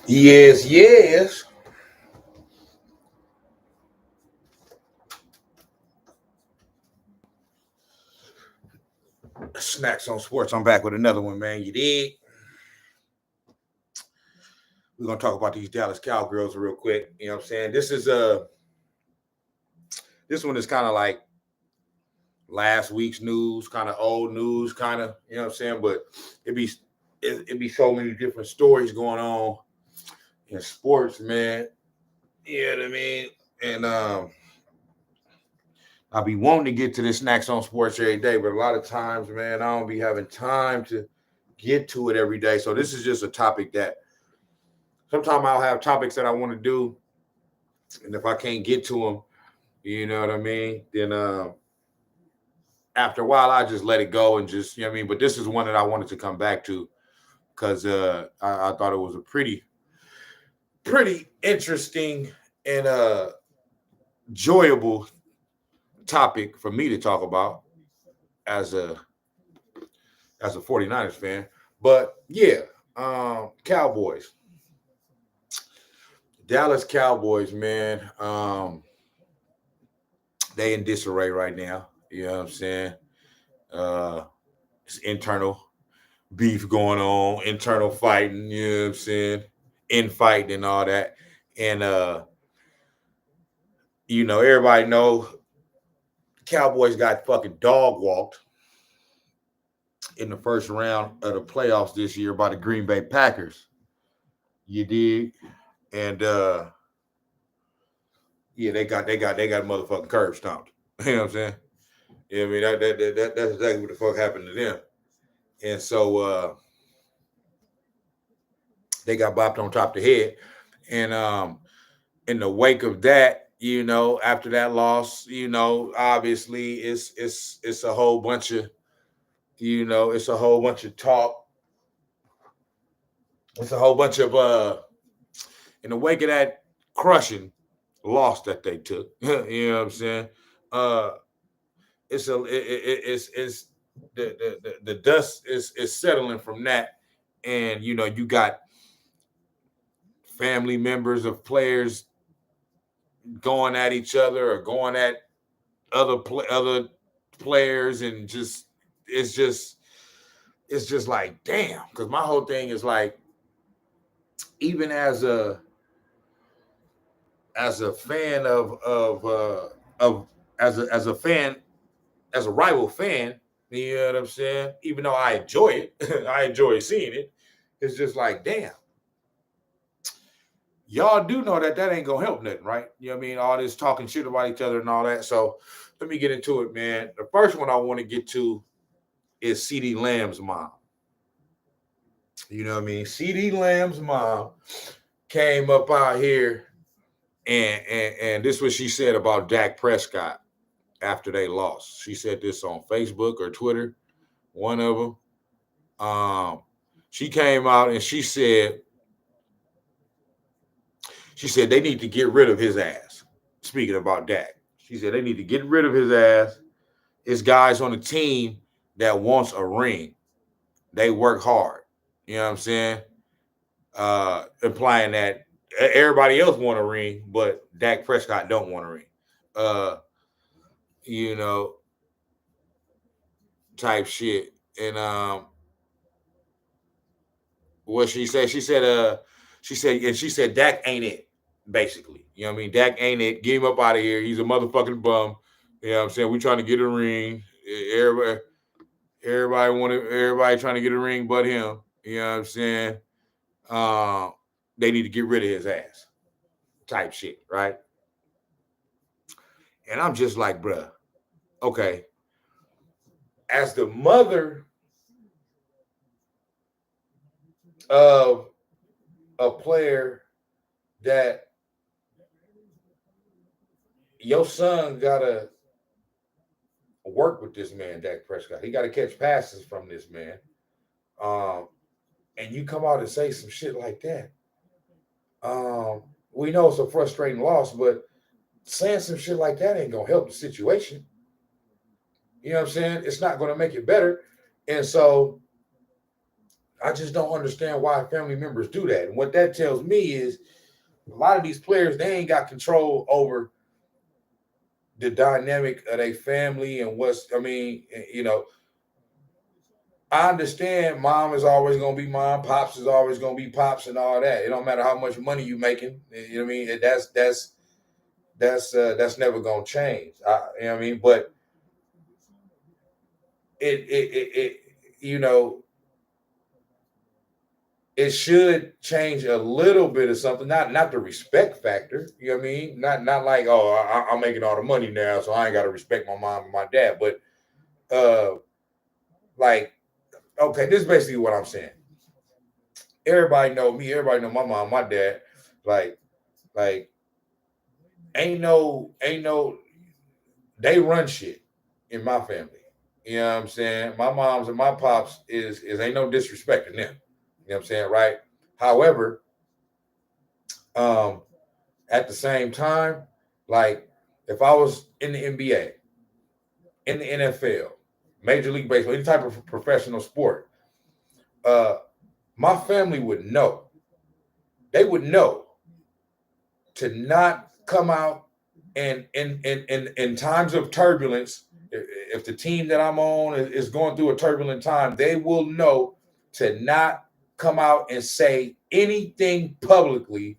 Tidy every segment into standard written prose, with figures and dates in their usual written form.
Yes, yes. Snacks on sports. I'm back with another one, man. You did. We're gonna talk about these Dallas Cowgirls real quick. You know what I'm saying? This one is kind of like last week's news, kind of old news, kind of. You know what I'm saying? But it be it be so many different stories going on in sports, man. You know what I mean? And I be wanting to get to this snacks on sports every day, but a lot of times, man, I don't be having time to get to it every day. So this is just a topic that sometimes I'll have topics that I want to do, and if I can't get to them, you know what I mean, then after a while I just let it go and just, you know what I mean. But this is one that I wanted to come back to because I thought it was a pretty interesting and enjoyable topic for me to talk about as a 49ers fan. But yeah, Cowboys. Dallas Cowboys, man. They in disarray right now. You know what I'm saying? Uh, it's internal beef going on, internal fighting. You know what I'm saying? Infighting and all that. And everybody know Cowboys got fucking dog walked in the first round of the playoffs this year by the Green Bay Packers. You dig? And yeah, they got a motherfucking curb stomped. You know what I'm saying? Yeah, I mean that's exactly what the fuck happened to them. And so they got bopped on top of the head. And in the wake of that, after that loss, obviously it's a whole bunch of it's a whole bunch of talk. It's a whole bunch of in the wake of that crushing loss that they took. You know what I'm saying? Uh it's the dust is settling from that, and you got family members of players going at each other or going at other players, and it's just it's just like damn. Because my whole thing is like, even as a fan of as a fan, as a rival fan, you know what I'm saying? Even though I enjoy it, I enjoy seeing it. It's just like, damn, y'all do know that ain't gonna help nothing, right? You know what I mean? All this talking shit about each other and all that. So let me get into it, man. The first one I want to get to is CD Lamb's mom. You know what I mean? CD Lamb's mom came up out here, and this is what she said about Dak Prescott after they lost. She said this on Facebook or Twitter, one of them. She came out and she said they need to get rid of his ass. Speaking about Dak, she said they need to get rid of his ass. It's guys on the team that wants a ring. They work hard. You know what I'm saying? Implying that everybody else want a ring, but Dak Prescott don't want a ring. Uh, you know, type shit. And what she said, she said Dak ain't it, basically. You know what I mean? Dak ain't it. Get him up out of here. He's a motherfucking bum. You know what I'm saying? We trying to get a ring. Everybody trying to get a ring but him. You know what I'm saying? Uh, they need to get rid of his ass. Type shit, right? And I'm just like, bruh, okay. As the mother of a player that your son gotta work with this man, Dak Prescott. He gotta catch passes from this man. Um, and you come out and say some shit like that. Um, we know it's a frustrating loss, but saying some shit like that ain't gonna help the situation. You know what I'm saying? It's not gonna make it better. And so I just don't understand why family members do that. And what that tells me is a lot of these players, they ain't got control over the dynamic of their family and I understand mom is always gonna be mom, pops is always gonna be pops and all that. It don't matter how much money you making. You know what I mean? That's never gonna change. You know what I mean? But it you know it should change a little bit of something, not the respect factor. You know what I mean? Not like, oh, I'm making all the money now, so I ain't got to respect my mom and my dad. But like, okay, this is basically what I'm saying. Everybody know me. Everybody know my mom, my dad. Like, like ain't no. They run shit in my family. You know what I'm saying? My moms and my pops is ain't no disrespect in them. You know what I'm saying, right? However, um, at the same time, like if I was in the NBA, in the NFL, Major League Baseball, any type of professional sport, uh, my family would know. They would know to not come out and in times of turbulence. If the team that I'm on is going through a turbulent time, they will know to not come out and say anything publicly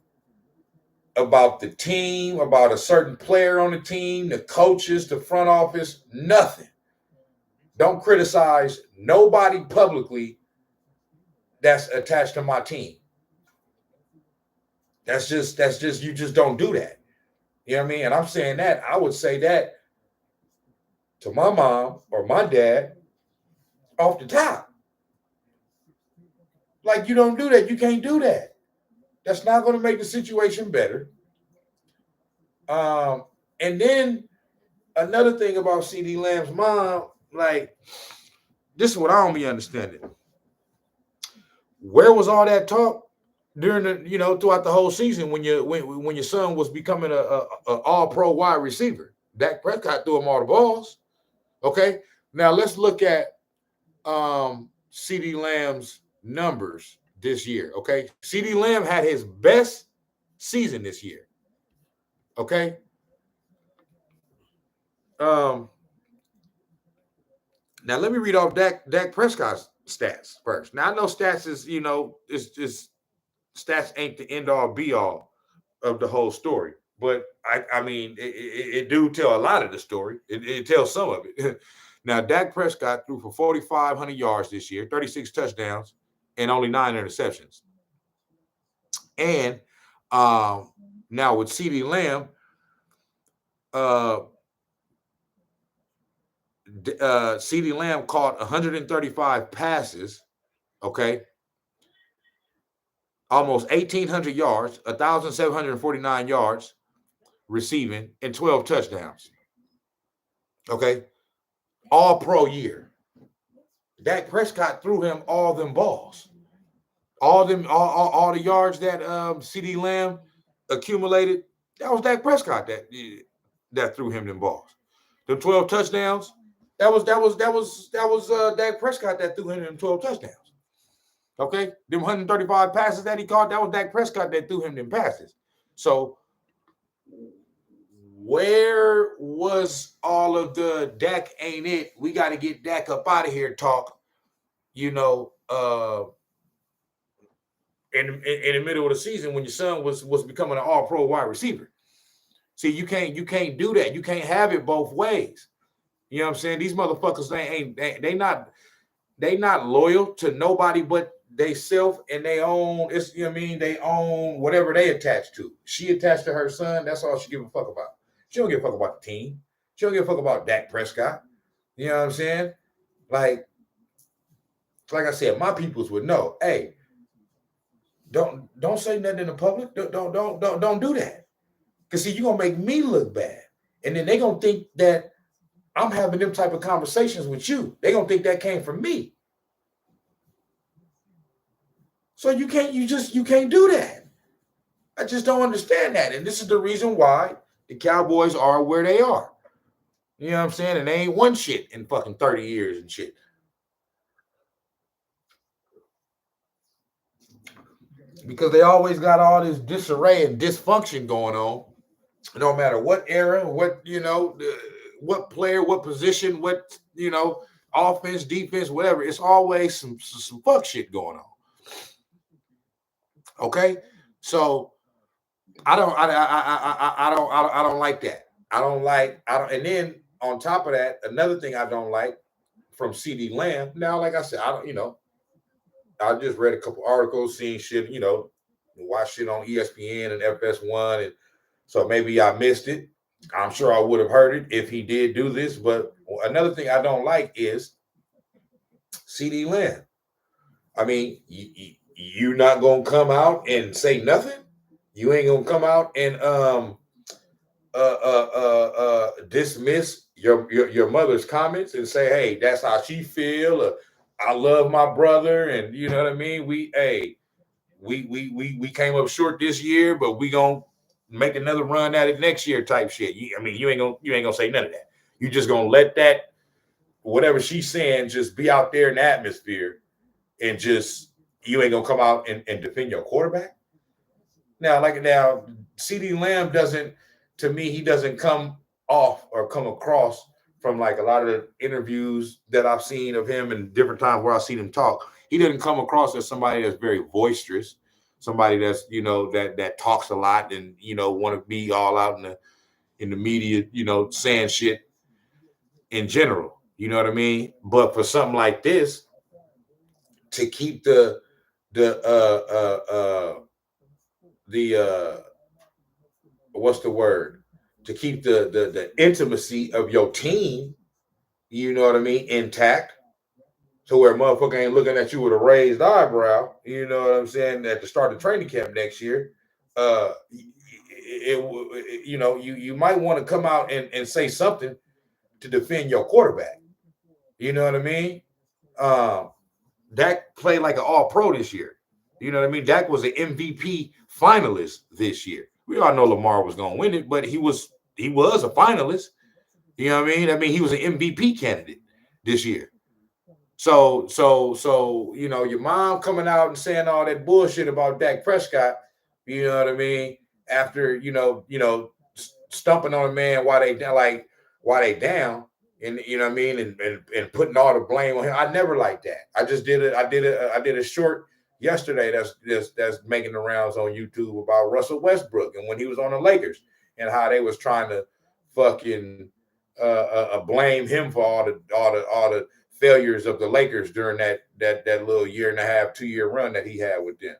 about the team, about a certain player on the team, the coaches, the front office, nothing. Don't criticize nobody publicly that's attached to my team. That's just you just don't do that. You know what I mean? And I'm saying that I would say that to my mom or my dad off the top. Like you don't do that. You can't do that. That's not going to make the situation better. Um, and then another thing about CD Lamb's mom, like this is what I don't be understanding. Where was all that talk during throughout the whole season when your son was becoming a all pro wide receiver? Dak Prescott threw him all the balls. Okay, now let's look at CD Lamb's numbers this year. Okay, CD Lamb had his best season this year. Okay, um, now let me read off Dak Prescott's stats first. Now I know stats is stats ain't the end all be all of the whole story. But I mean, it do tell a lot of the story. It tells some of it. Now, Dak Prescott threw for 4,500 yards this year, 36 touchdowns, and only 9 interceptions. And now with CeeDee Lamb, uh, CeeDee Lamb caught 135 passes, okay, almost 1,800 yards, 1,749 yards receiving, and 12 touchdowns. Okay, all pro year. Dak Prescott threw him all them balls. All the yards that CD Lamb accumulated, that was Dak Prescott that threw him them balls. The 12 touchdowns, that was Dak Prescott that threw him them 12 touchdowns. Okay, them 135 passes that he caught, that was Dak Prescott that threw him them passes. So where was all of the Dak ain't it? We got to get Dak up out of here talk. In the middle of the season when your son was becoming an all pro wide receiver. See, you can't do that. You can't have it both ways. You know what I'm saying? These motherfuckers they not loyal to nobody but they self and they own. It's they own whatever they attach to. She attached to her son. That's all she give a fuck about. She don't give a fuck about the team. She don't give a fuck about Dak Prescott. You know what I'm saying? Like I said, my peoples would know. Hey, don't say nothing in the public. Don't do that. Cause see, you're gonna make me look bad. And then they gonna think that I'm having them type of conversations with you. They gonna think that came from me. So you can't do that. I just don't understand that. And this is the reason why the Cowboys are where they are. You know what I'm saying? And they ain't won shit in fucking 30 years and shit. because they always got all this disarray and dysfunction going on. No matter what era, what what player, what position, what offense, defense, whatever. It's always some fuck shit going on. Okay, so I don't like that. I don't. And then on top of that, another thing I don't like from CD Lamb. Now, like I said, I don't. I just read a couple articles, seeing shit. Watch shit on ESPN and FS1, and so maybe I missed it. I'm sure I would have heard it if he did do this. But another thing I don't like is CD Lamb. I mean, you not gonna come out and say nothing. You ain't gonna come out and dismiss your mother's comments and say, hey, that's how she feel. Or, I love my brother, and you know what I mean. We came up short this year, but we gonna make another run at it next year, type shit. You ain't gonna say none of that. You just gonna let that whatever she's saying just be out there in the atmosphere, and just you ain't gonna come out and defend your quarterback. Now, CD Lamb doesn't, to me, he doesn't come off or come across from like a lot of the interviews that I've seen of him and different times where I've seen him talk. He doesn't come across as somebody that's very boisterous, somebody that's that talks a lot and want to be all out in the media, saying shit in general. You know what I mean? But for something like this, to keep the what's the word? To keep the intimacy of your team, you know what I mean, intact, to where motherfucker ain't looking at you with a raised eyebrow, you know what I'm saying, at the start of training camp next year. You might want to come out and say something to defend your quarterback. You know what I mean? Um, Dak played like an all pro this year. You know what I mean? Dak was an MVP finalist this year. We all know Lamar was going to win it, but he was a finalist. You know what I mean? He was an MVP candidate this year. So your mom coming out and saying all that bullshit about Dak Prescott, you know what I mean? After stumping on a man while they down, and you know what I mean, and putting all the blame on him. I never liked that. I just did it. I did a short yesterday that's making the rounds on YouTube about Russell Westbrook and when he was on the Lakers and how they was trying to fucking blame him for all the failures of the Lakers during that little year and a half, 2-year run that he had with them.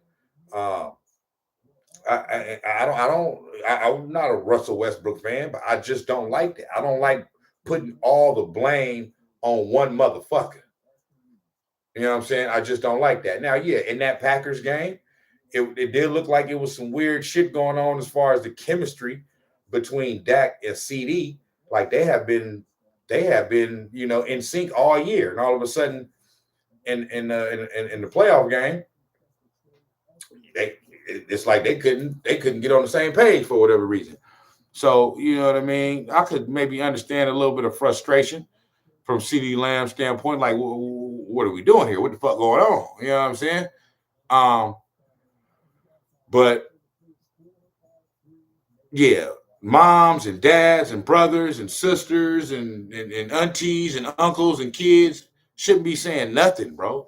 I'm not a Russell Westbrook fan, but I just don't like that. I don't like putting all the blame on one motherfucker. You know what I'm saying? I just don't like that. Now, yeah, in that Packers game, it did look like it was some weird shit going on as far as the chemistry between Dak and CD. Like they have been, in sync all year, and all of a sudden, in the playoff game, it's like they couldn't get on the same page for whatever reason. So you know what I mean. I could maybe understand a little bit of frustration from CD Lamb's standpoint. Like, what are we doing here? What the fuck going on? You know what I'm saying? But yeah, moms and dads and brothers and sisters and aunties and uncles and kids shouldn't be saying nothing, bro.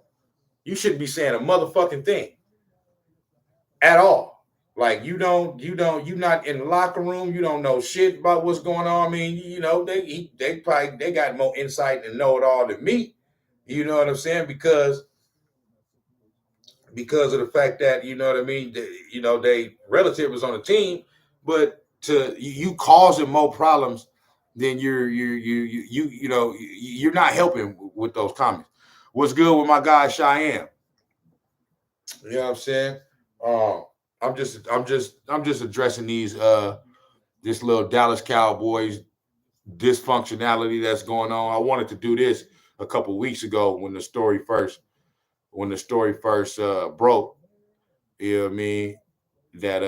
You shouldn't be saying a motherfucking thing at all. Like you're not in the locker room. You don't know shit about what's going on. I mean, they got more insight and know it all than me. You know what I'm saying? Because of the fact that you know what I mean. They relative was on the team, but to you causing more problems than you're not helping with those comments. What's good with my guy Cheyenne? You know what I'm saying? I'm just addressing this little Dallas Cowboys dysfunctionality that's going on. I wanted to do this a couple weeks ago when the story first broke. You know what I mean? That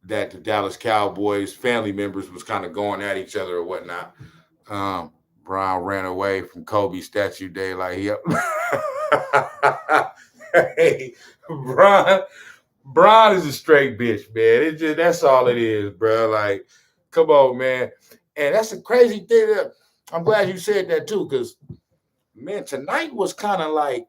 the Dallas Cowboys family members was kind of going at each other or whatnot. Brown ran away from Kobe statue day like he Hey, Brian, Brian is a straight bitch, man. It's just that's all it is, bro. Like, come on, man. And that's the crazy thing. I'm glad you said that too, because man, tonight was kind of like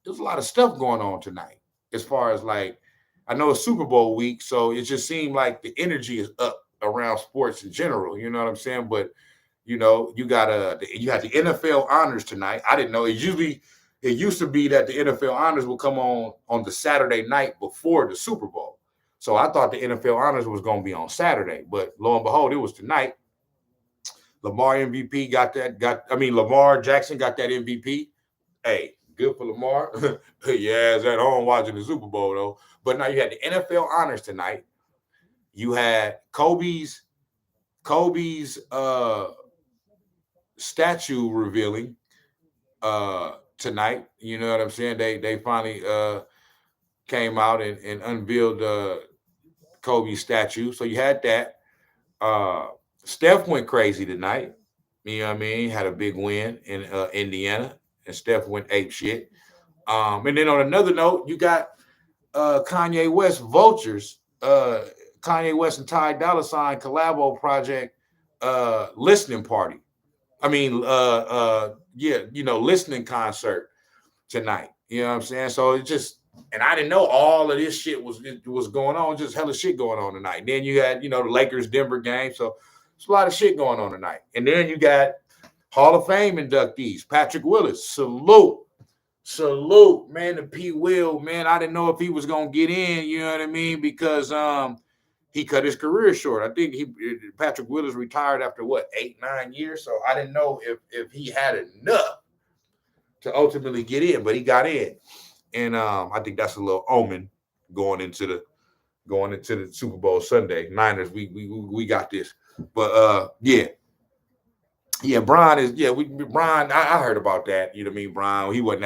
there's a lot of stuff going on tonight. As far as like, I know it's Super Bowl week, so it just seemed like the energy is up around sports in general. You know what I'm saying? But you had the NFL honors tonight. I didn't know it used to be that the NFL honors would come on the Saturday night before the Super Bowl. So I thought the NFL honors was going to be on Saturday, but lo and behold, it was tonight. Lamar MVP Lamar Jackson got that MVP. Hey, good for Lamar. Yeah, it's at home watching the Super Bowl though. But now you had the NFL honors tonight. You had Kobe's statue revealing tonight. You know what I'm saying? They finally came out and unveiled Kobe's statue. So you had that. Steph went crazy tonight. You know what I mean? Had a big win in Indiana, and Steph went ape shit. And then on another note, you got Kanye West Vultures, Kanye West and Ty Dolla Sign collabo project listening party. I mean, listening concert tonight. You know what I'm saying? So it just, and I didn't know all of this shit was going on. Just hella shit going on tonight. And then you had, the Lakers Denver game. So it's a lot of shit going on tonight. And then you got Hall of Fame inductees. Patrick Willis, salute, man, to P. Will, man. I didn't know if he was gonna get in. You know what I mean? Because he cut his career short. I think Patrick Willis retired after 8-9 years. So I didn't know if he had enough to ultimately get in, but he got in, and I think that's a little omen going into the Super Bowl Sunday. Niners, we got this, but Brian is Brian. I heard about that. You know what I mean, Brian. He wasn't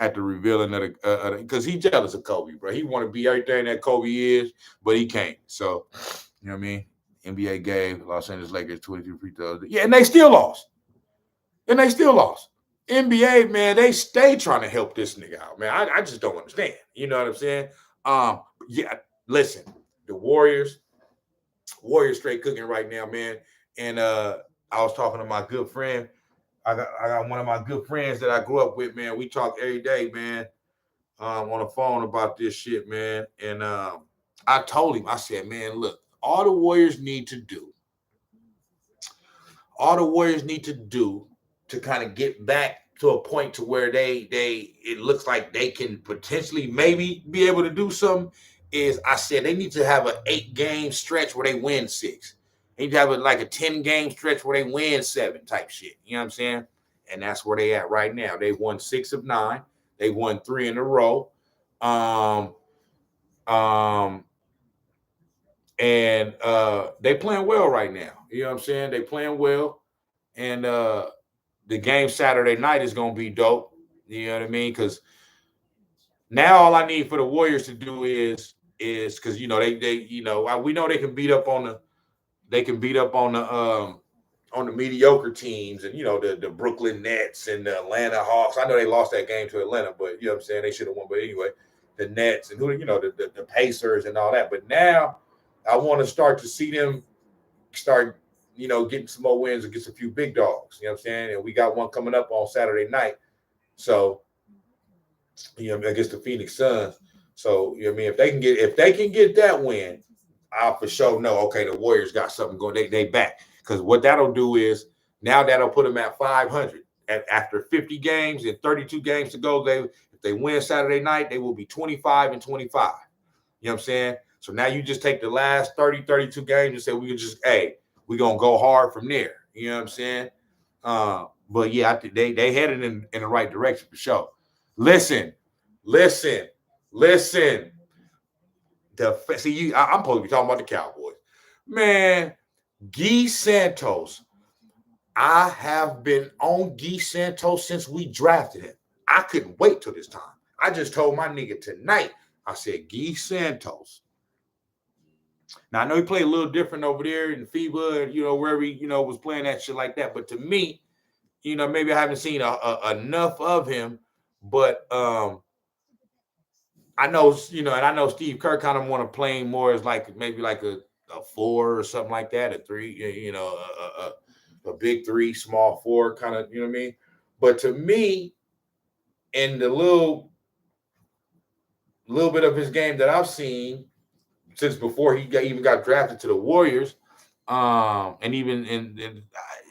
at the revealing of the because he's jealous of Kobe, bro. He want to be everything that Kobe is, but he can't. So you know what I mean. NBA gave Los Angeles Lakers 23 free throws. Yeah, and they still lost. NBA, man, they stay trying to help this nigga out, man. I just don't understand. You know what I'm saying? Listen, the Warriors straight cooking right now, man. And I was talking to my good friend. I got one of my good friends that I grew up with, man. We talk every day, man, on the phone about this shit, man. And I told him, I said, man, look, all the Warriors need to do to kind of get back to a point to where it looks like they can potentially maybe be able to do something is I said they need to have an 8-game stretch where they win 6. They need to have a 10-game stretch where they win 7 type shit. You know what I'm saying? And that's where they at right now. They've won 6 of 9. They won 3 in a row. And they playing well right now. You know what I'm saying? They playing well. And the game Saturday night is going to be dope. You know what I mean? Because now all I need for the Warriors to do is because we know they can beat up on the mediocre teams and the Brooklyn Nets and the Atlanta Hawks. I know they lost that game to Atlanta, but you know what I'm saying, they should have won. But anyway, the Nets and the Pacers and all that. But now I want to start to see them start getting some more wins against a few big dogs. You know what I'm saying? And we got one coming up on Saturday night. So, against the Phoenix Suns. So, you know what I mean? If they can get that win, I'll for sure know, okay, the Warriors got something going. They back. Because what that'll do is now that'll put them at 500. After 50 games and 32 games to go, if they win Saturday night, they will be 25-25. You know what I'm saying? So now you just take the last 30, 32 games and say we're going to go hard from there. You know what I'm saying? But yeah, I think they headed in the right direction for sure. Listen. I'm supposed to be talking about the Cowboys. Man, Guy Santos. I have been on Guy Santos since we drafted him. I couldn't wait till this time. I just told my nigga tonight, I said, Guy Santos. Now, I know he played a little different over there in FIBA, wherever he, was playing that shit like that. But to me, maybe I haven't seen enough of him. But I know, and I know Steve Kerr kind of want to play more as like maybe like a four or something like that, a three, a big three, small four kind of, you know what I mean? But to me, in the little bit of his game that I've seen since before he even got drafted to the Warriors, and even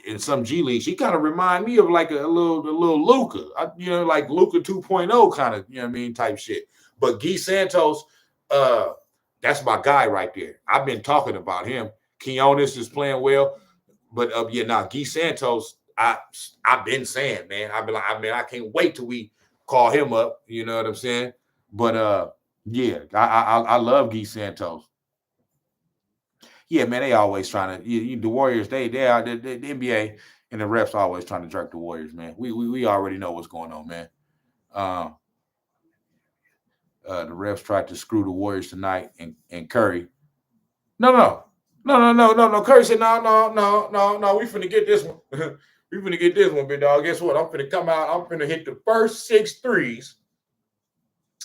in some G leagues, he kind of remind me of like a little Luca, like Luca 2.0 kind of, type shit. But Guy Santos, uh, that's my guy right there. I've been talking about him. Quinones is playing well, but Guy Santos, I've been saying, man, I can't wait till we call him up. You know what I'm saying? But yeah, I love Guy Santos. Yeah, man, they always trying to the Warriors. They are the NBA and the refs always trying to jerk the Warriors, man. We already know what's going on, man. Uh, the refs tried to screw the Warriors tonight, and Curry. No. Curry said, no. We finna get this one. We finna get this one, big dog. Guess what? I'm finna come out. I'm finna hit the first 6 threes.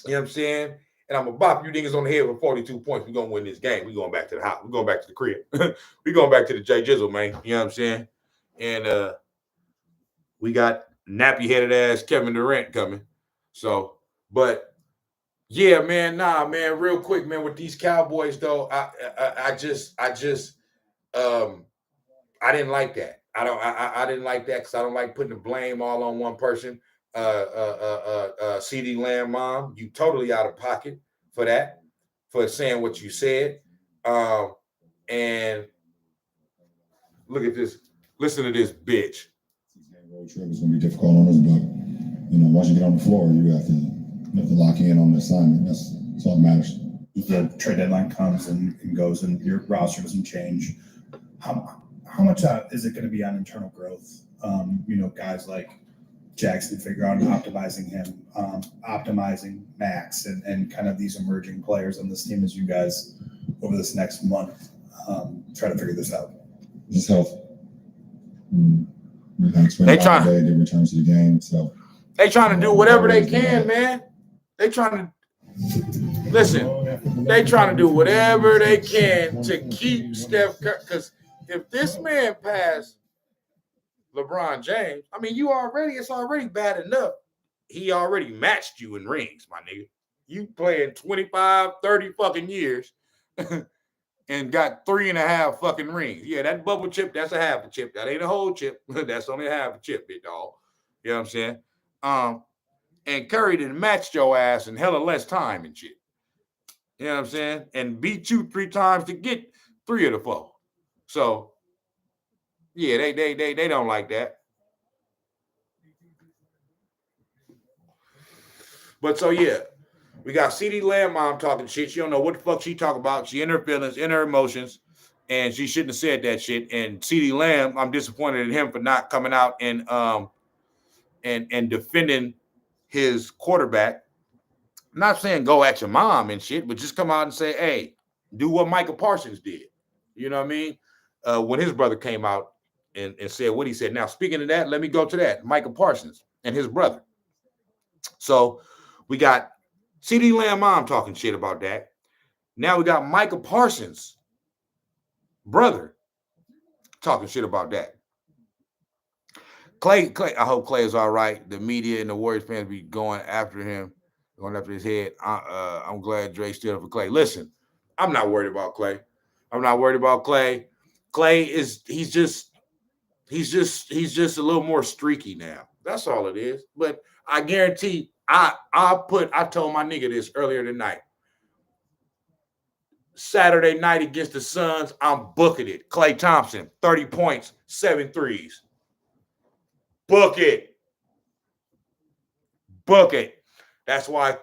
You know what I'm saying? And I'm gonna bop you niggas on the head with 42 points. We're gonna win this game. We're going back to the house. We're going back to the crib. We're going back to the J Jizzle, man. You know what I'm saying? And we got nappy headed ass Kevin Durant coming. So, but yeah, man, real quick, man, with these Cowboys though, I just I didn't like that. I didn't like that because I don't like putting the blame all on one person. CD Lamb mom, you totally out of pocket for that, for saying what you said. And look at this. Listen to this bitch. Road trip is going to be difficult on us, but once you get on the floor, you have to lock in on the assignment. That's all that matters. The trade deadline comes and goes, and your roster doesn't change. How much is it going to be on internal growth? Guys like Jackson figure out optimizing him, optimizing Max, and kind of these emerging players on this team as you guys over this next month try to figure this out. Just health. They trying to return to the game, so they trying to do whatever they can, man. They trying to listen. They trying to do whatever they can to keep Steph Curry, because if this man passed LeBron James, I mean, it's already bad enough. He already matched you in rings, my nigga. You playing 25, 30 fucking years and got 3.5 fucking rings. Yeah, that bubble chip, that's a half a chip. That ain't a whole chip. That's only a half a chip, big dog. You know what I'm saying? And Curry didn't match your ass in hella less time and shit. You know what I'm saying? And beat you 3 times to get 3 of the 4. So yeah, they don't like that. But so yeah, we got CD Lamb mom talking shit. She don't know what the fuck she talking about. She in her feelings, in her emotions, and she shouldn't have said that shit. And CD Lamb, I'm disappointed in him for not coming out and defending his quarterback. I'm not saying go at your mom and shit, but just come out and say, hey, do what Michael Parsons did. You know what I mean? When his brother came out and said what he said. Now, speaking of that, let me go to that. Michael Parsons and his brother. So we got CD Lamb mom talking shit about that. Now we got Michael Parsons' brother talking shit about that. Clay, I hope Clay is all right. The media and the Warriors fans be going after him, going after his head. I'm glad Dre stood up for Clay. Listen, I'm not worried about Clay. Clay he's just a little more streaky now. That's all it is. But I guarantee I told my nigga this earlier tonight. Saturday night against the Suns, I'm booking it. Klay Thompson, 30 points, 7 threes. Book it. That's why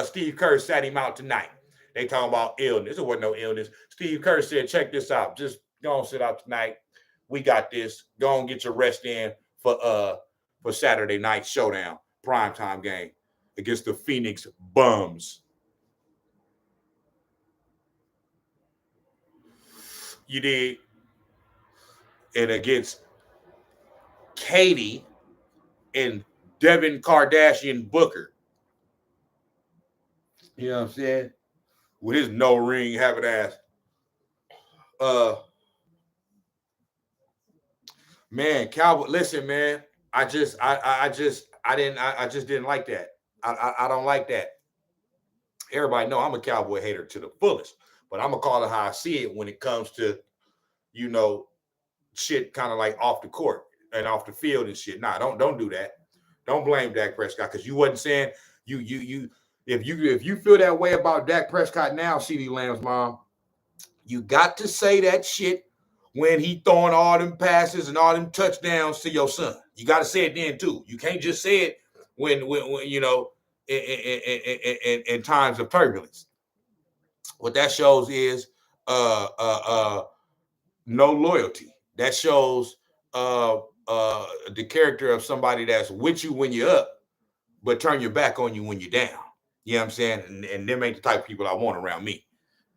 Steve Kerr sat him out tonight. They talking about illness. There wasn't no illness. Steve Kerr said, check this out. Just go and sit out tonight. We got this. Go and get your rest in for Saturday night showdown, primetime game against the Phoenix Bums. You did. And against Katie and Devin Kardashian Booker. You know what I'm saying? With his no ring having ass. Man, Cowboy. Listen, man. I just didn't like that. I don't like that. Everybody know I'm a Cowboy hater to the fullest, but I'm gonna call it how I see it when it comes to, you know, shit kind of like off the court and off the field and shit. Nah, don't do that. Don't blame Dak Prescott because you wasn't saying you if you feel that way about Dak Prescott now, CD Lamb's mom, you got to say that shit when he throwing all them passes and all them touchdowns to your son. You got to say it then too. You can't just say it when you know in times of turbulence. What that shows is no loyalty. That shows the character of somebody that's with you when you're up, but turn your back on you when you're down. You know what I'm saying? And them ain't the type of people I want around me.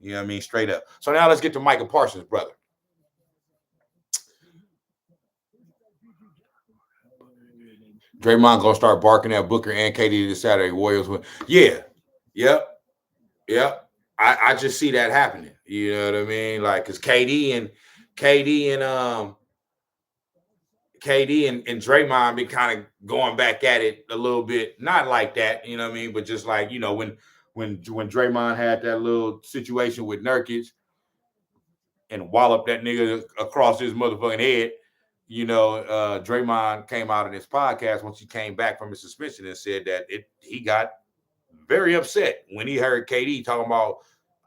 You know what I mean? Straight up. So now let's get to Micah Parsons' brother. Draymond gonna start barking at Booker and KD this Saturday. Warriors win. Yeah. Yep. Yep. I just see that happening. You know what I mean? Like, cause KD and Draymond be kind of going back at it a little bit. Not like that, you know what I mean? But just like, you know, when Draymond had that little situation with Nurkic and walloped that nigga across his motherfucking head, you know, Draymond came out in his podcast once he came back from his suspension and said that he got very upset when he heard KD talking about,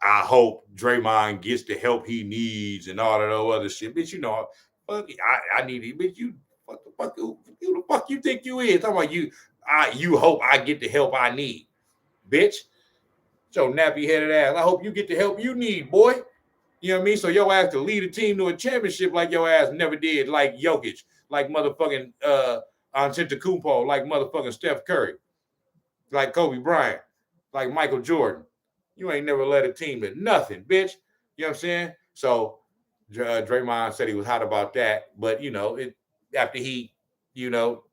I hope Draymond gets the help he needs and all of that other shit. Bitch, you know, I need it. Bitch, you what the fuck you the fuck you think you is? Talking about you hope I get the help I need. Bitch. So nappy headed ass. I hope you get the help you need, boy. You know what I mean? So your ass to lead a team to a championship like your ass never did, like Jokic, like motherfucking Antetokounmpo, like motherfucking Steph Curry, like Kobe Bryant, like Michael Jordan. You ain't never led a team to nothing, bitch. You know what I'm saying? So Draymond said he was hot about that, but you know, after he, you know,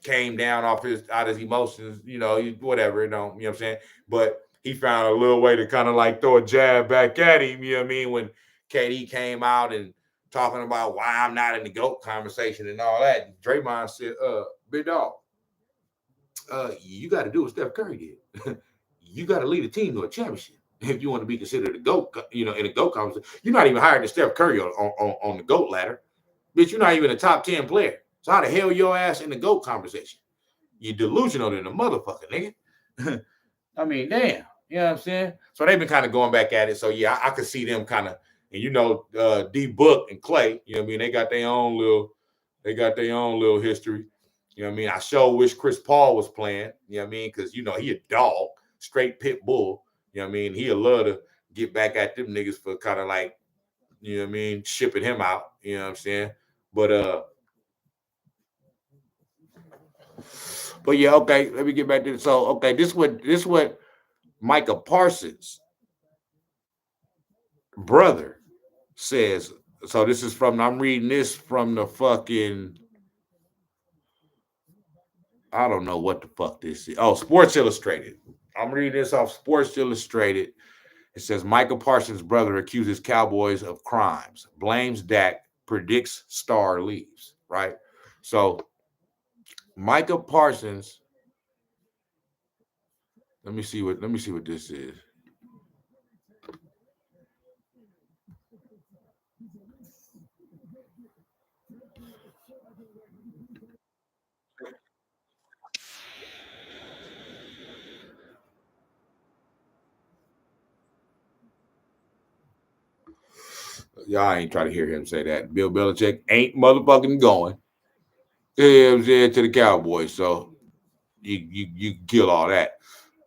came down off his emotions, you know, whatever, you know what I'm saying? But he found a little way to kind of like throw a jab back at him, you know what I mean? When KD came out and talking about why I'm not in the GOAT conversation and all that, Draymond said, big dog, you got to do what Steph Curry did. You got to lead a team to a championship if you want to be considered a GOAT, you know, in a GOAT conversation. You're not even higher than Steph Curry on the GOAT ladder. Bitch, you're not even a top 10 player. So how the hell your ass in the GOAT conversation? You're delusional than a motherfucker, nigga. I mean, damn. You know what I'm saying? So they've been kind of going back at it. So yeah, I could see them kind of, and you know, D Book and Clay, you know what I mean? They got their own little history. You know what I mean? I sure wish Chris Paul was playing, you know what I mean? Because you know, he a dog, straight pit bull. You know what I mean? He'll love to get back at them niggas for kind of like, you know what I mean, shipping him out. You know what I'm saying? But yeah, okay. Let me get back to it. So okay, this what Micah Parsons' brother says. So this is I'm reading this from the fucking, I don't know what the fuck this is. Oh, Sports Illustrated. I'm reading this off Sports Illustrated. It says Micah Parsons' brother accuses Cowboys of crimes, blames Dak, predicts star leaves. Right. So Micah Parsons. Let me see what this is. Y'all ain't trying to hear him say that. Bill Belichick ain't motherfucking going. Yeah, to the Cowboys. So you kill all that.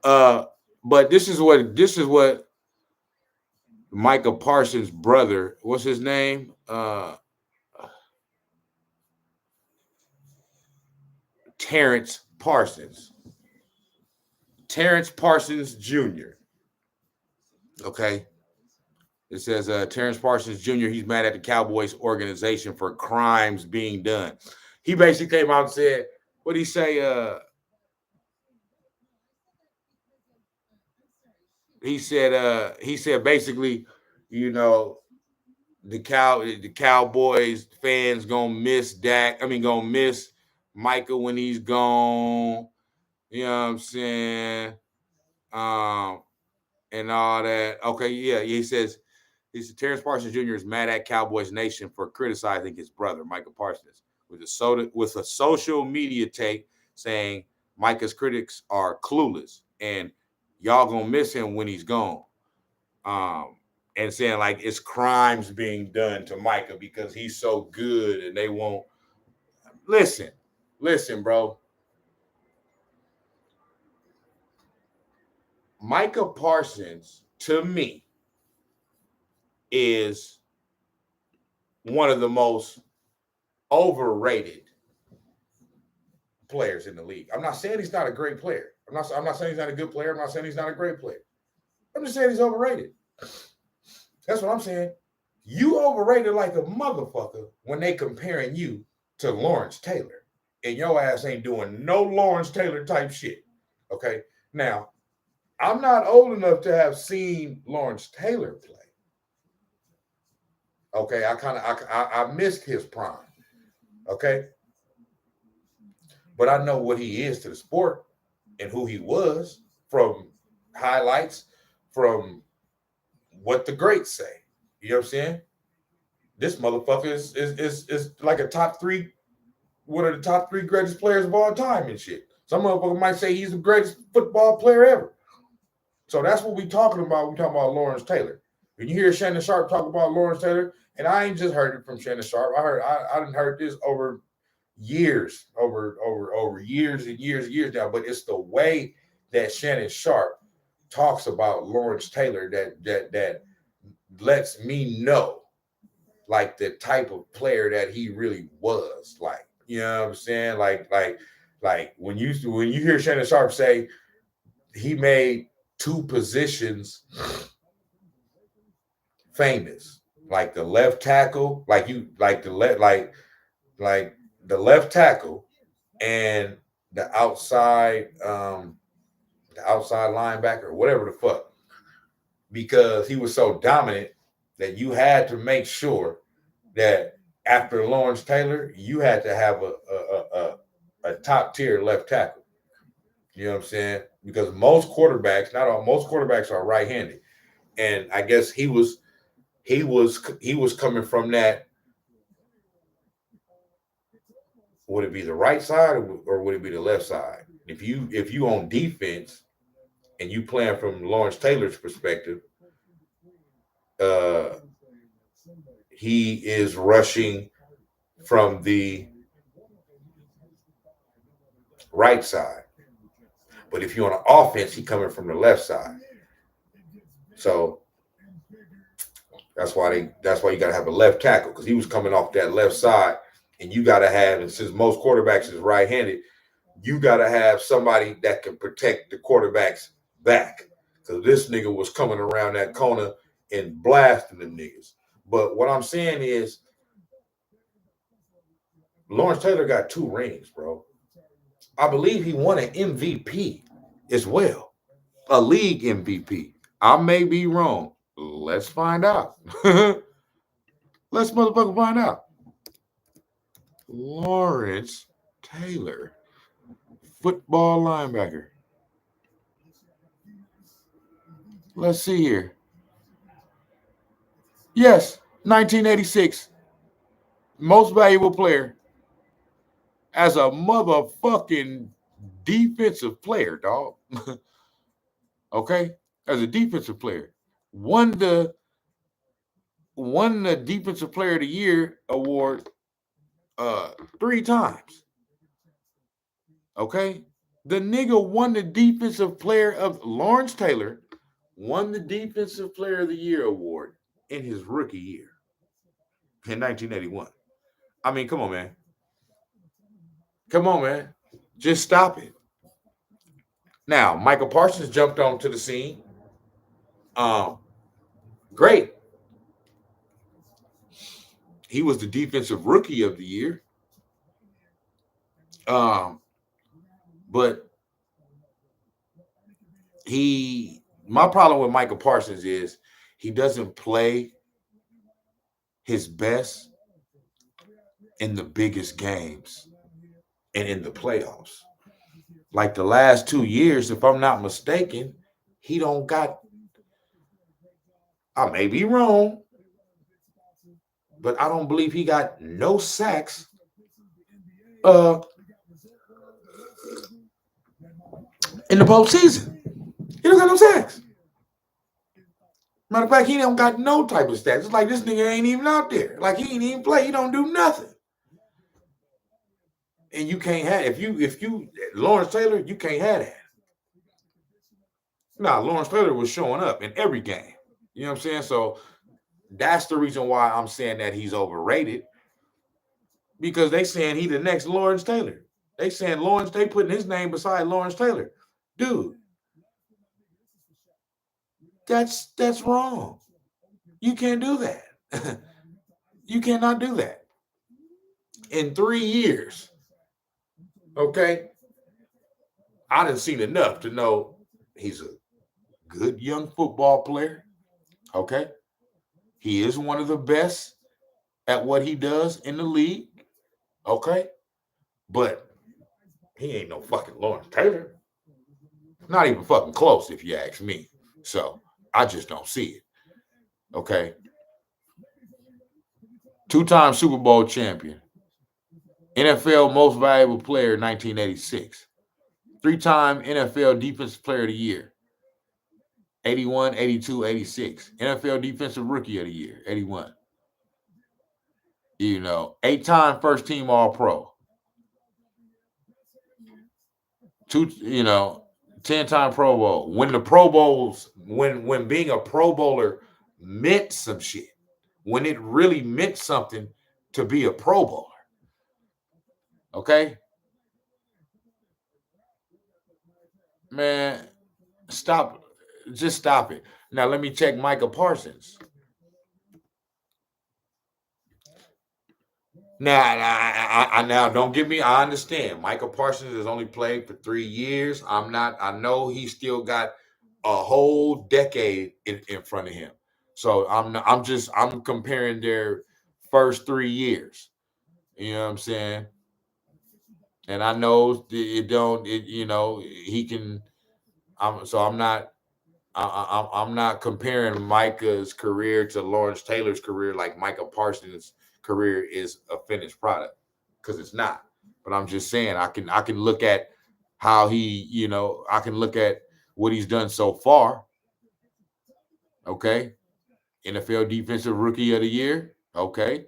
But this is what Micah Parsons' brother, what's his name? Terrence Parsons. Terrence Parsons Jr. Okay. It says Terrence Parsons Jr., he's mad at the Cowboys organization for crimes being done. He basically came out and said, what did he say? he said basically, you know, the Cowboys fans gonna miss Dak. I mean, gonna miss Michael when he's gone. You know what I'm saying? And all that. Okay, yeah. He said Terrence Parsons Jr. is mad at Cowboys Nation for criticizing his brother, Michael Parsons, with a social media take saying Micah's critics are clueless and y'all gonna miss him when he's gone. And saying like it's crimes being done to Micah because he's so good and they won't listen, bro. Micah Parsons, to me, is one of the most overrated players in the league. I'm not saying he's not a great player. I'm not saying he's not a good player. I'm not saying he's not a great player. I'm just saying he's overrated. That's what I'm saying. You overrated like a motherfucker when they comparing you to Lawrence Taylor. And your ass ain't doing no Lawrence Taylor type shit. Okay? Now, I'm not old enough to have seen Lawrence Taylor play. Okay, I missed his prime. Okay, but I know what he is to the sport and who he was from highlights, from what the greats say. You know what I'm saying? This motherfucker is like a top three, one of the top three greatest players of all time and shit. Some motherfucker might say he's the greatest football player ever. So that's what we talking about. We talking about Lawrence Taylor. When you hear Shannon Sharp talk about Lawrence Taylor, and I ain't just heard it from Shannon Sharp. I didn't heard this over years, over years and years now. But it's the way that Shannon Sharp talks about Lawrence Taylor that lets me know like the type of player that he really was. Like, you know what I'm saying? Like when you hear Shannon Sharp say he made two positions famous, like the left tackle, the left tackle and the outside linebacker, whatever the fuck, because he was so dominant that you had to make sure that after Lawrence Taylor, you had to have a top tier left tackle. You know what I'm saying? Because most quarterbacks are right-handed, and I guess he was coming from that. Would it be the right side or would it be the left side? If you on defense and you playing from Lawrence Taylor's perspective, he is rushing from the right side. But if you're on the offense, he coming from the left side. So that's why you gotta have a left tackle, because he was coming off that left side, and you gotta have, and since most quarterbacks is right-handed, you gotta have somebody that can protect the quarterback's back. Because this nigga was coming around that corner and blasting them niggas. But what I'm saying is, Lawrence Taylor got 2 rings, bro. I believe he won an MVP as well, a league MVP. I may be wrong. Let's find out. Let's motherfucker find out. Lawrence Taylor, football linebacker. Let's see here. Yes, 1986. Most valuable player as a motherfucking defensive player, dog. Okay? As a defensive player. Won the Defensive Player of the Year award 3 times. Okay? The nigga won the Defensive Player of Lawrence Taylor won the Defensive Player of the Year award in his rookie year in 1981. I mean, come on, man. Come on, man. Just stop it. Now, Michael Parsons jumped onto the scene. Great. He was the Defensive Rookie of the Year. But he My problem with Michael Parsons is he doesn't play his best in the biggest games and in the playoffs. Like the last 2 years, if I'm not mistaken, he don't got, I may be wrong, but I don't believe he got no sacks in the postseason. He don't got no sacks. Matter of fact, he don't got no type of stats. It's like this nigga ain't even out there. Like he ain't even play. He don't do nothing. And you can't have if you Lawrence Taylor, you can't have that. Nah, Lawrence Taylor was showing up in every game. You know what I'm saying? So that's the reason why I'm saying that he's overrated. Because they saying he the next Lawrence Taylor. They saying Lawrence, they putting his name beside Lawrence Taylor. Dude, that's wrong. You can't do that. You cannot do that. In 3 years, okay, I done seen enough to know he's a good young football player, okay? He is one of the best at what he does in the league, okay? But he ain't no fucking Lawrence Taylor. Not even fucking close, if you ask me. So I just don't see it, okay? 2-time Super Bowl champion. NFL Most Valuable Player 1986. 3-time NFL Defensive Player of the Year. 81, 82, 86. NFL Defensive Rookie of the Year. 81. 8-time First Team All-Pro. 10-time Pro Bowl. When the Pro Bowls, when being a Pro Bowler meant some shit. When it really meant something to be a Pro Bowler. Okay? Man, stop. Just stop it. Now, let me check Micah Parsons. Now, don't get me. I understand. Micah Parsons has only played for 3 years. I know he still got a whole decade in front of him. So I'm comparing their first 3 years. You know what I'm saying? And I know he can. I'm not comparing Micah's career to Lawrence Taylor's career like Micah Parsons' career is a finished product, because it's not. But I'm just saying I can look at how I can look at what he's done so far. Okay. NFL Defensive Rookie of the Year. Okay.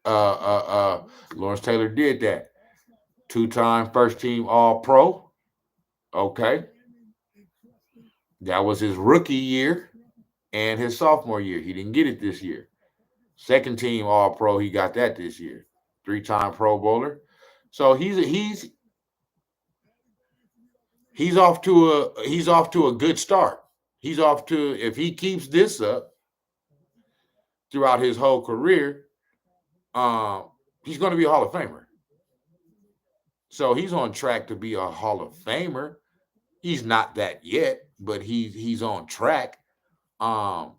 Lawrence Taylor did that. 2-time First Team All-Pro. Okay. That was his rookie year and his sophomore year. He didn't get it this year. Second Team All-Pro, he got that this year. 3-time Pro Bowler. So he's off to a good start. He's off to, if he keeps this up throughout his whole career, he's going to be a Hall of Famer. So he's on track to be a Hall of Famer. He's not that yet, but he's on track. But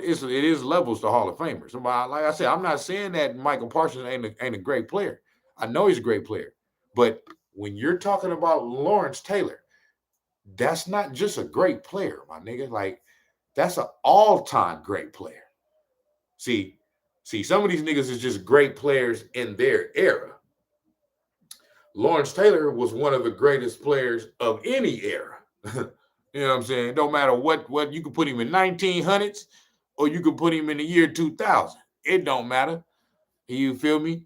it is levels to Hall of Famers. Like I said, I'm not saying that Michael Parsons ain't a great player. I know he's a great player. But when you're talking about Lawrence Taylor, that's not just a great player, my nigga. Like, that's an all-time great player. See, some of these niggas is just great players in their era. Lawrence Taylor was one of the greatest players of any era. You know what I'm saying? Don't matter what you could put him in 1900s or you could put him in the year 2000. It don't matter. You feel me?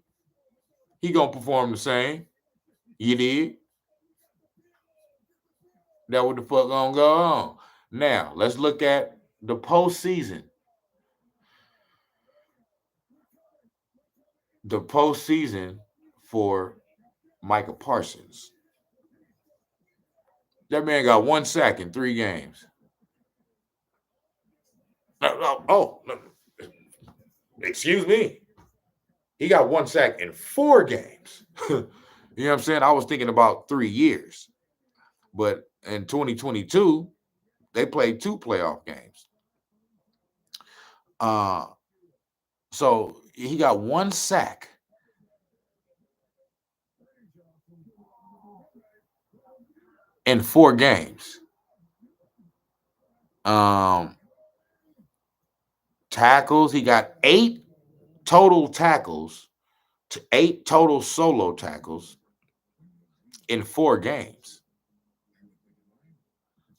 He gonna perform the same. You did. That what the fuck gonna go on. Now, let's look at the postseason. The postseason for Micah Parsons. That man got 1 sack in 3 games. Excuse me. He got 1 sack in 4 games. You know what I'm saying? I was thinking about 3 years. But in 2022, they played 2 playoff games. So he got 1 sack in 4 games. Tackles, he got 8 total tackles to 8 total solo tackles in 4 games.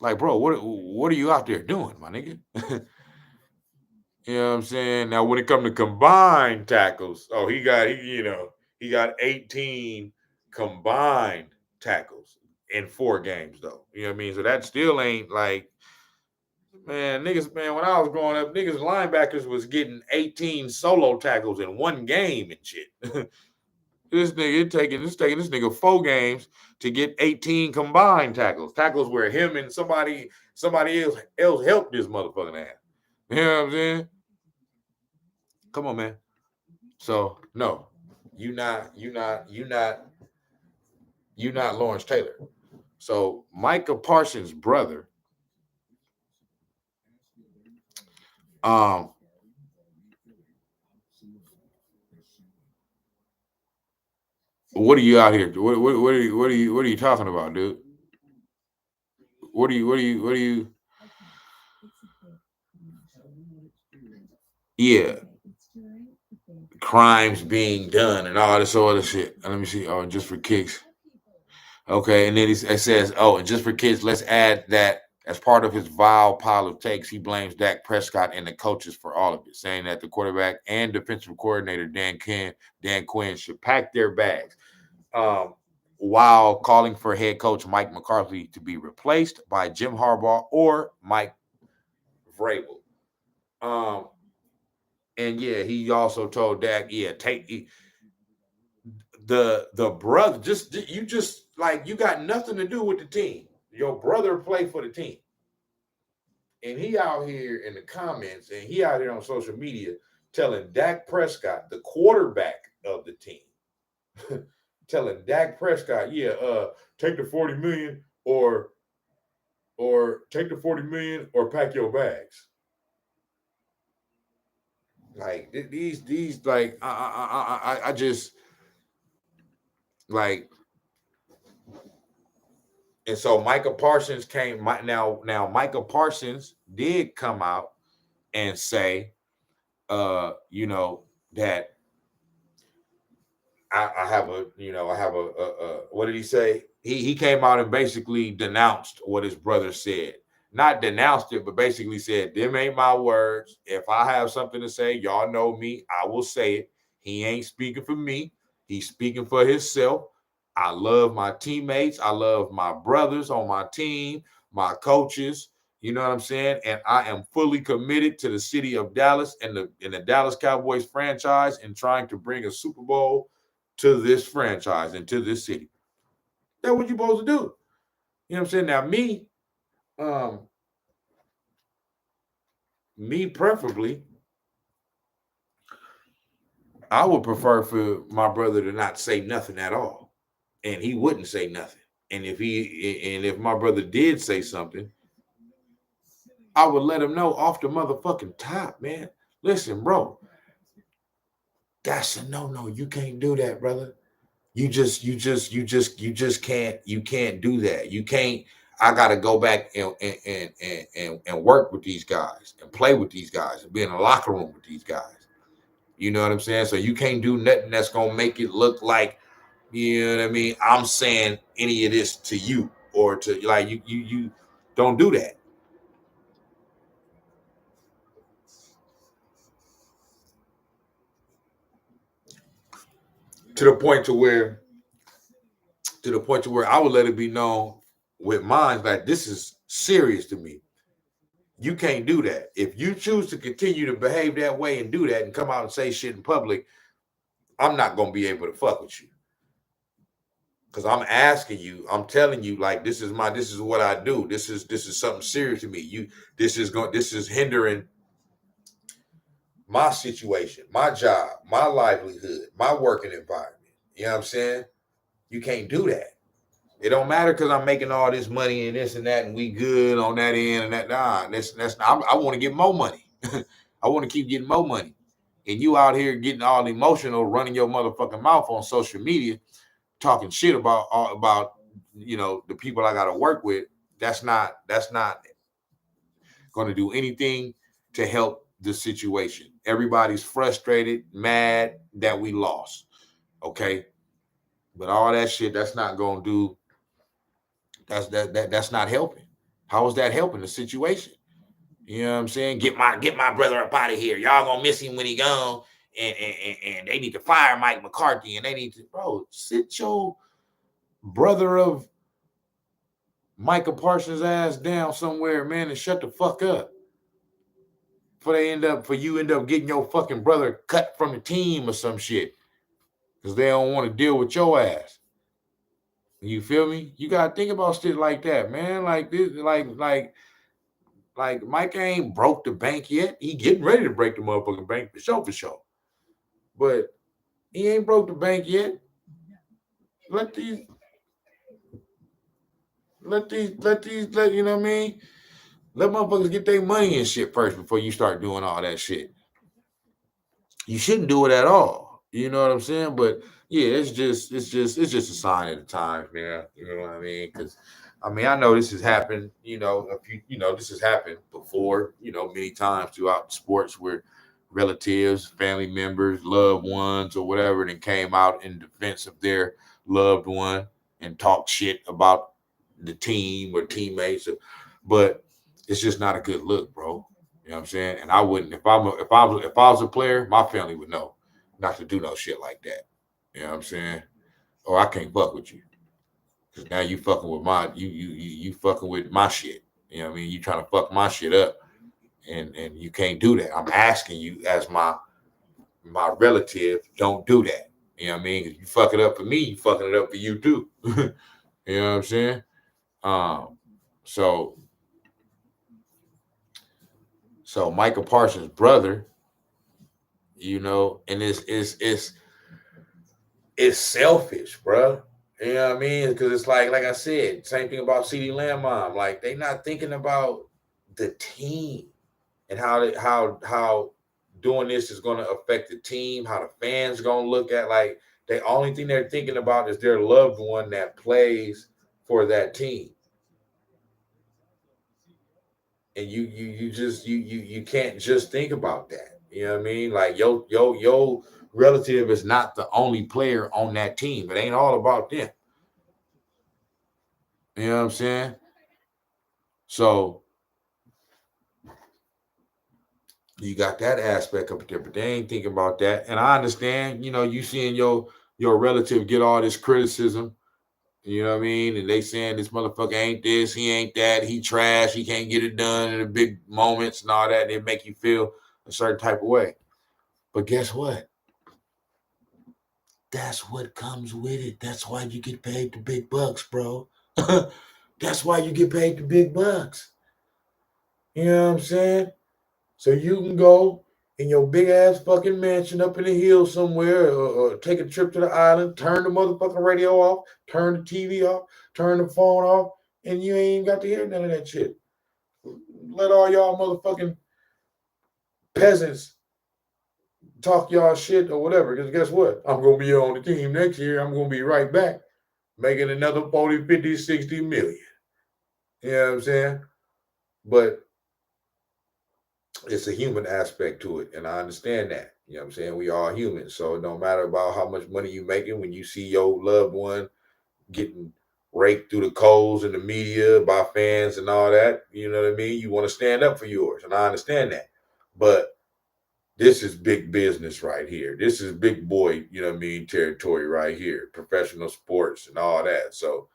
Like, bro, what are you out there doing, my nigga? You know what I'm saying? Now, when it comes to combined tackles, he got 18 combined tackles in 4 games, though. You know what I mean? So that still ain't like, man, when I was growing up, niggas linebackers was getting 18 solo tackles in 1 game and shit. This nigga taking this nigga 4 games to get 18 combined tackles. Tackles where him and somebody else helped this motherfucking ass. You know what I'm saying? Come on, man. So no, you not Lawrence Taylor. So Micah Parsons' brother, what are you out here? What are you talking about, dude? What are you? Yeah. Crimes being done and all this other shit. Let me see. Oh, just for kicks. Okay, and then it says, and just for kids, let's add that as part of his vile pile of takes, he blames Dak Prescott and the coaches for all of it, saying that the quarterback and defensive coordinator Dan Quinn should pack their bags, while calling for head coach Mike McCarthy to be replaced by Jim Harbaugh or Mike Vrabel. And yeah, he also told Dak, take the brother, you got nothing to do with the team. Your brother played for the team. And he out here in the comments and he out here on social media telling Dak Prescott, the quarterback of the team, telling Dak Prescott, take the 40 million or take the 40 million or pack your bags. Like these like I just like. And so Micah Parsons now Micah Parsons did come out and say, that I have a what did he say? He came out and basically denounced what his brother said. Not denounced it, but basically said, them ain't my words. If I have something to say, y'all know me, I will say it. He ain't speaking for me. He's speaking for himself. I love my teammates. I love my brothers on my team, my coaches. You know what I'm saying? And I am fully committed to the city of Dallas and the Dallas Cowboys franchise and trying to bring a Super Bowl to this franchise and to this city. That's what you're supposed to do. You know what I'm saying? Now, me preferably, I would prefer for my brother to not say nothing at all. And he wouldn't say nothing. And if my brother did say something, I would let him know off the motherfucking top, man. Listen, bro, that's a no. You can't do that, brother. You just can't. You can't do that. You can't. I gotta go back and work with these guys and play with these guys and be in the locker room with these guys. You know what I'm saying? So you can't do nothing that's gonna make it look like, you know what I mean, I'm saying any of this to you or to like you don't do that. To the point to where I would let it be known with mine that this is serious to me. You can't do that. If you choose to continue to behave that way and do that and come out and say shit in public, I'm not gonna be able to fuck with you. Cause I'm asking you, I'm telling you, like this is what I do. This is something serious to me. This is hindering my situation, my job, my livelihood, my working environment. You know what I'm saying? You can't do that. It don't matter because I'm making all this money and this and that, and we good on that end and that. Nah, that's not, I want to get more money. I want to keep getting more money. And you out here getting all emotional, running your motherfucking mouth on social media, talking shit about the people I got to work with. That's not going to do anything to help the situation. Everybody's frustrated, mad that we lost. Okay, but all that shit, that's not going to do. That's not helping. How is that helping the situation? You know what I'm saying? Get my brother up out of here. Y'all gonna miss him when he gone. And they need to fire Mike McCarthy. And they need to, bro, sit your brother of Micah Parsons' ass down somewhere, man, and shut the fuck up. For you end up getting your fucking brother cut from the team or some shit. Because they don't want to deal with your ass. You feel me? You gotta think about shit like that, man. Like this, like Mike ain't broke the bank yet. He getting ready to break the motherfucking bank for sure. But he ain't broke the bank yet. Let you know what I mean? Let motherfuckers get their money and shit first before you start doing all that shit. You shouldn't do it at all. You know what I'm saying? But yeah, it's just a sign of the times, man. You know what I mean? Because I know this has happened, this has happened before, many times throughout sports where relatives, family members, loved ones, or whatever, then came out in defense of their loved one and talked shit about the team or teammates. But it's just not a good look, bro. You know what I'm saying? And I wouldn't, if I was a player, my family would know not to do no shit like that. You know what I'm saying? Or I can't fuck with you. Cause now you fucking with you fucking with my shit. You know what I mean? You trying to fuck my shit up. And you can't do that. I'm asking you as my relative, don't do that. You know what I mean? If you fuck it up for me, you fucking it up for you too. You know what I'm saying? So Michael Parsons' brother, and it's selfish, bro. You know what I mean? Because it's like I said, same thing about CD Lamb mom. Like they not thinking about the team and how doing this is going to affect the team, how the fans going to look at. Like the only thing they're thinking about is their loved one that plays for that team. And you can't just think about that. You know what I mean? Like your relative is not the only player on that team. It ain't all about them. You know what I'm saying? So you got that aspect up there, but they ain't thinking about that. And I understand, you seeing your relative get all this criticism. You know what I mean? And they saying this motherfucker ain't this, he ain't that, he trash, he can't get it done in the big moments and all that. And it make you feel a certain type of way. But guess what? That's what comes with it. That's why you get paid the big bucks, bro. That's why you get paid the big bucks. You know what I'm saying? So you can go in your big ass fucking mansion up in the hills somewhere, or take a trip to the island, turn the motherfucking radio off, turn the TV off, turn the phone off, and you ain't got to hear none of that shit. Let all y'all motherfucking peasants talk y'all shit or whatever. Because guess what? I'm going to be on the team next year. I'm going to be right back making another 40, 50, 60 million. You know what I'm saying? But it's a human aspect to it, and I understand that. You know what I'm saying? We are humans, so it don't matter about how much money you making when you see your loved one getting raked through the coals in the media by fans and all that. You know what I mean? You want to stand up for yours, and I understand that. But this is big business right here. This is big boy, territory right here. Professional sports and all that. So,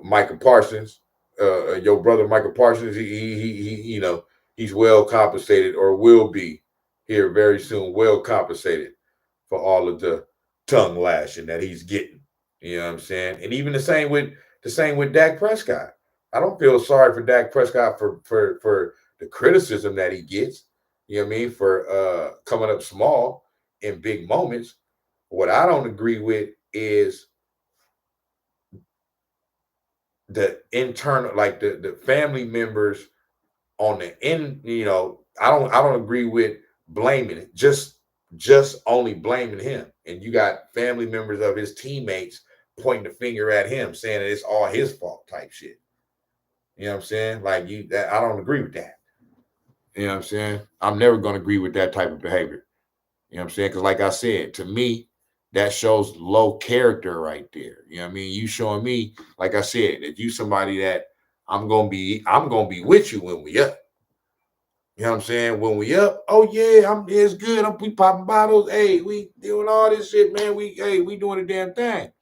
Michael Parsons, your brother Michael Parsons, he's well compensated, or will be here very soon, well compensated for all of the tongue lashing that he's getting. You know what I'm saying? And even the same with Dak Prescott. I don't feel sorry for Dak Prescott for the criticism that he gets. You know what I mean? For coming up small in big moments. What I don't agree with is the internal, like the family members on the end. I don't agree with blaming it. Just only blaming him. And you got family members of his teammates pointing the finger at him, saying that it's all his fault type shit. You know what I'm saying? Like I don't agree with that. You know what I'm saying? I'm never going to agree with that type of behavior. You know what I'm saying? Because like I said, to me, that shows low character right there. You know what I mean? You showing me, like I said, that you somebody that I'm gonna be with you when we up. You know what I'm saying? When we up, oh yeah, it's good. We popping bottles. Hey, we doing all this shit, man. We doing the damn thing.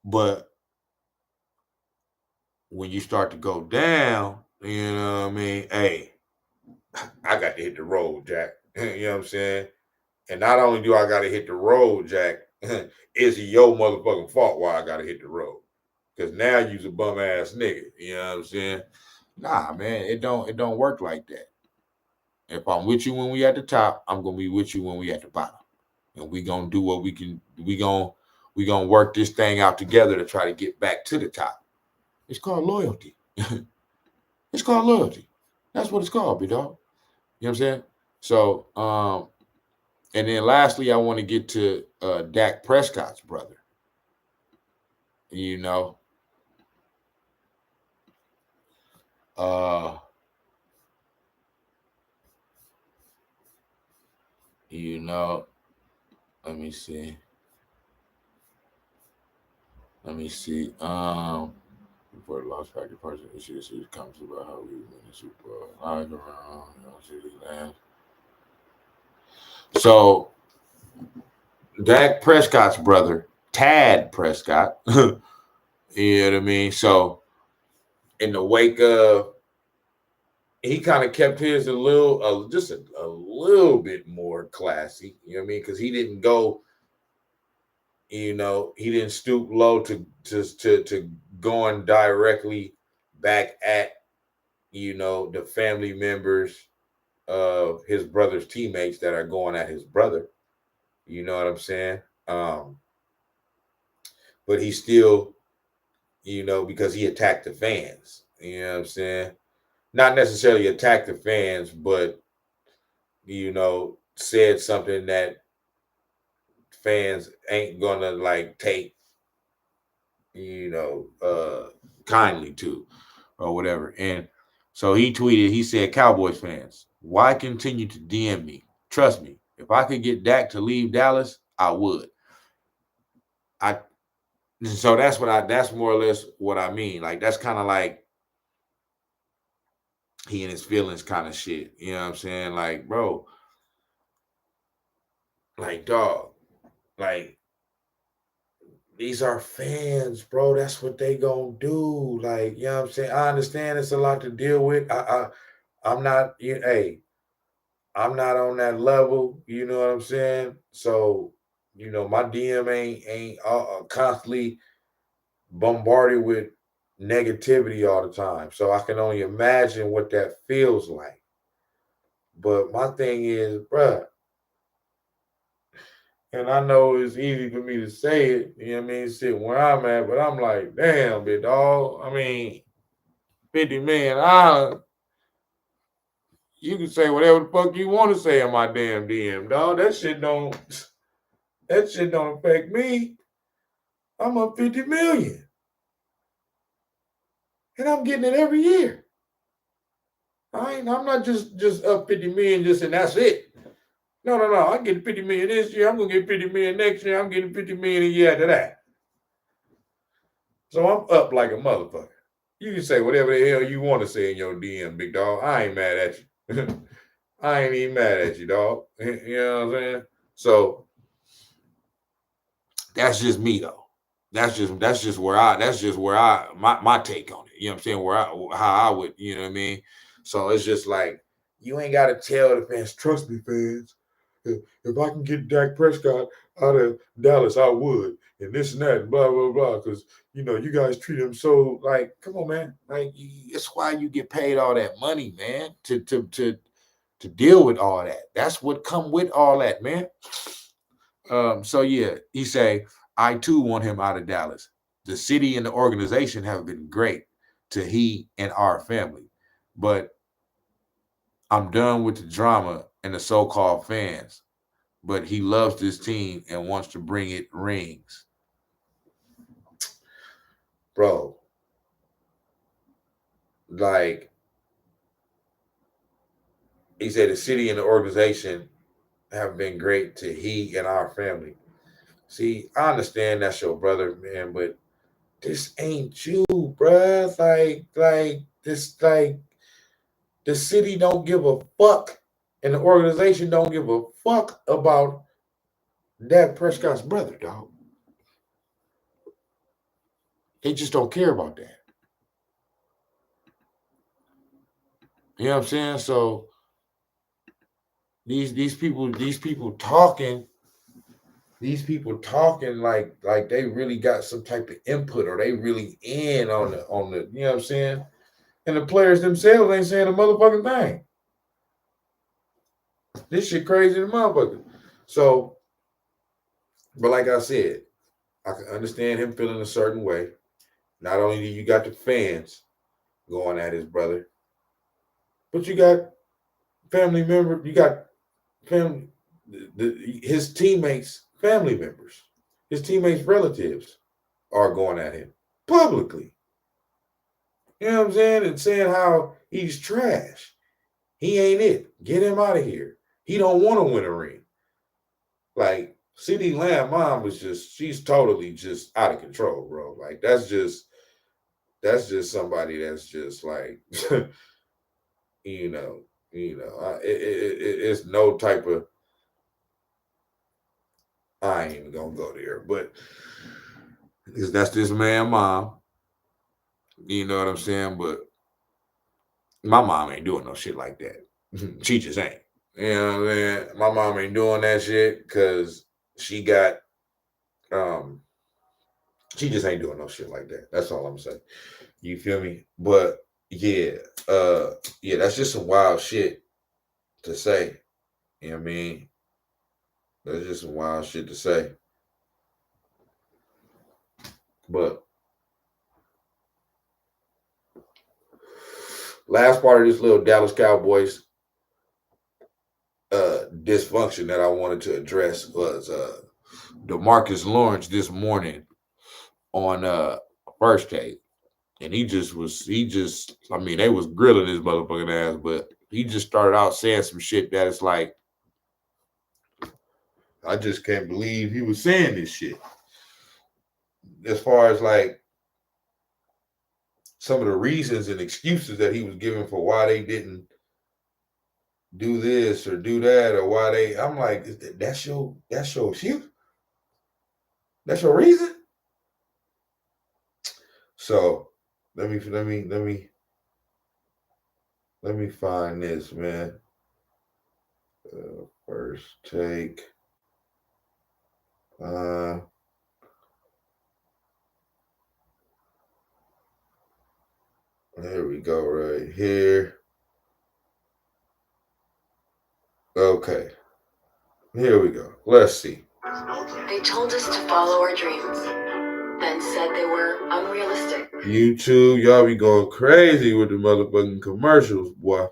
But when you start to go down, you know what I mean? Hey, I got to hit the road, Jack. You know what I'm saying? And not only do I got to hit the road, Jack, it's your motherfucking fault why I got to hit the road. Because now you's a bum ass nigga. You know what I'm saying? Nah, man, it don't work like that. If I'm with you when we at the top, I'm gonna be with you when we at the bottom, and we gonna do what we can. We gonna work this thing out together to try to get back to the top. It's called loyalty. It's called loyalty. That's what it's called, big dog. You know what I'm saying? So, and then lastly, I want to get to Dak Prescott's brother. You know, uh, you know, let me see. Before the lost factor person issues comes about how we win the Super Bowl. I go around, see these lands. So Dak Prescott's brother, Tad Prescott, you know what I mean? So in the wake of, he kind of kept his a little, just a little bit more classy, you know what I mean? Because he didn't go, he didn't stoop low to going directly back at, the family members of his brother's teammates that are going at his brother. You know what I'm saying? But he still, because he attacked the fans. You know what I'm saying? Not necessarily attacked the fans, but said something that fans ain't gonna like take, kindly to, or whatever. And so he tweeted, he said, Cowboys fans, why continue to DM me? Trust me, if I could get Dak to leave Dallas, I would. So that's more or less what I mean. Like, that's kind of like he and his feelings kind of shit. You know what I'm saying? Like, bro, like, dog, like, these are fans, bro. That's what they gonna do. Like, you know what I'm saying? I understand it's a lot to deal with. I'm not, hey, I'm not on that level. You know what I'm saying? So, my DM ain't constantly bombarded with negativity all the time. So I can only imagine what that feels like. But my thing is, bruh, and I know it's easy for me to say it, you know what I mean, sitting where I'm at, but I'm like, damn, big dog. I mean, 50 million, you can say whatever the fuck you want to say in my damn DM, dog. That shit don't affect me. I'm up 50 million. And I'm getting it every year. I'm not just up 50 million and that's it. No. I'm getting 50 million this year. I'm gonna get 50 million next year. I'm getting 50 million a year after that. So I'm up like a motherfucker. You can say whatever the hell you want to say in your DM, big dog. I ain't mad at you. I ain't even mad at you, dog. You know what I'm saying? So that's just me though. That's just where my take on it. You know what I'm saying? How I would, you know what I mean? So it's just like, you ain't gotta tell the fans, trust me, fans. If I can get Dak Prescott out of Dallas, I would. And this and that, and blah, blah, blah. Because, you guys treat him so, like, come on, man. Like, it's why you get paid all that money, man, to deal with all that. That's what come with all that, man. So yeah, he say, I too want him out of Dallas. The city and the organization have been great to he and our family, but I'm done with the drama and the so-called fans. But he loves this team and wants to bring it rings. Bro, like he said, the city and the organization have been great to he and our family. See, I understand that's your brother, man, but this ain't you, bruh. Like the city don't give a fuck, and the organization don't give a fuck about Dak Prescott's brother, dog. They just don't care about that. You know what I'm saying? So these people talking like they really got some type of input or they really in on the you know what I'm saying? And the players themselves ain't saying a motherfucking thing. This shit crazy the motherfucker. So, but like I said, I can understand him feeling a certain way. Not only do you got the fans going at his brother, but you got family members, you got family, his teammates, family members, his teammates' relatives are going at him publicly. You know what I'm saying? And saying how he's trash. He ain't it. Get him out of here. He don't want to win a ring. Like, CeeDee Lamb mom was she's totally just out of control, bro. Like, that's just somebody that's just like, it's no type of, I ain't even gonna go there, but because that's this man mom. You know what I'm saying? But my mom ain't doing no shit like that. She just ain't. You know what I'm saying? My mom ain't doing that shit because she got, she just ain't doing no shit like that. That's all I'm saying. You feel me? But yeah, that's just some wild shit to say. You know what I mean? That's just some wild shit to say. But last part of this little Dallas Cowboys dysfunction that I wanted to address was DeMarcus Lawrence this morning on First Take. And I mean, they was grilling his motherfucking ass, but he just started out saying some shit that it's like, I just can't believe he was saying this shit. As far as like some of the reasons and excuses that he was giving for why they didn't do this or do that or why I'm like, that's your excuse? That's your reason? So let me find this, man. First Take. There we go, right here. Okay. Here we go. Let's see. They told us to follow our dreams, then said they were unrealistic. YouTube, y'all be going crazy with the motherfucking commercials, boy.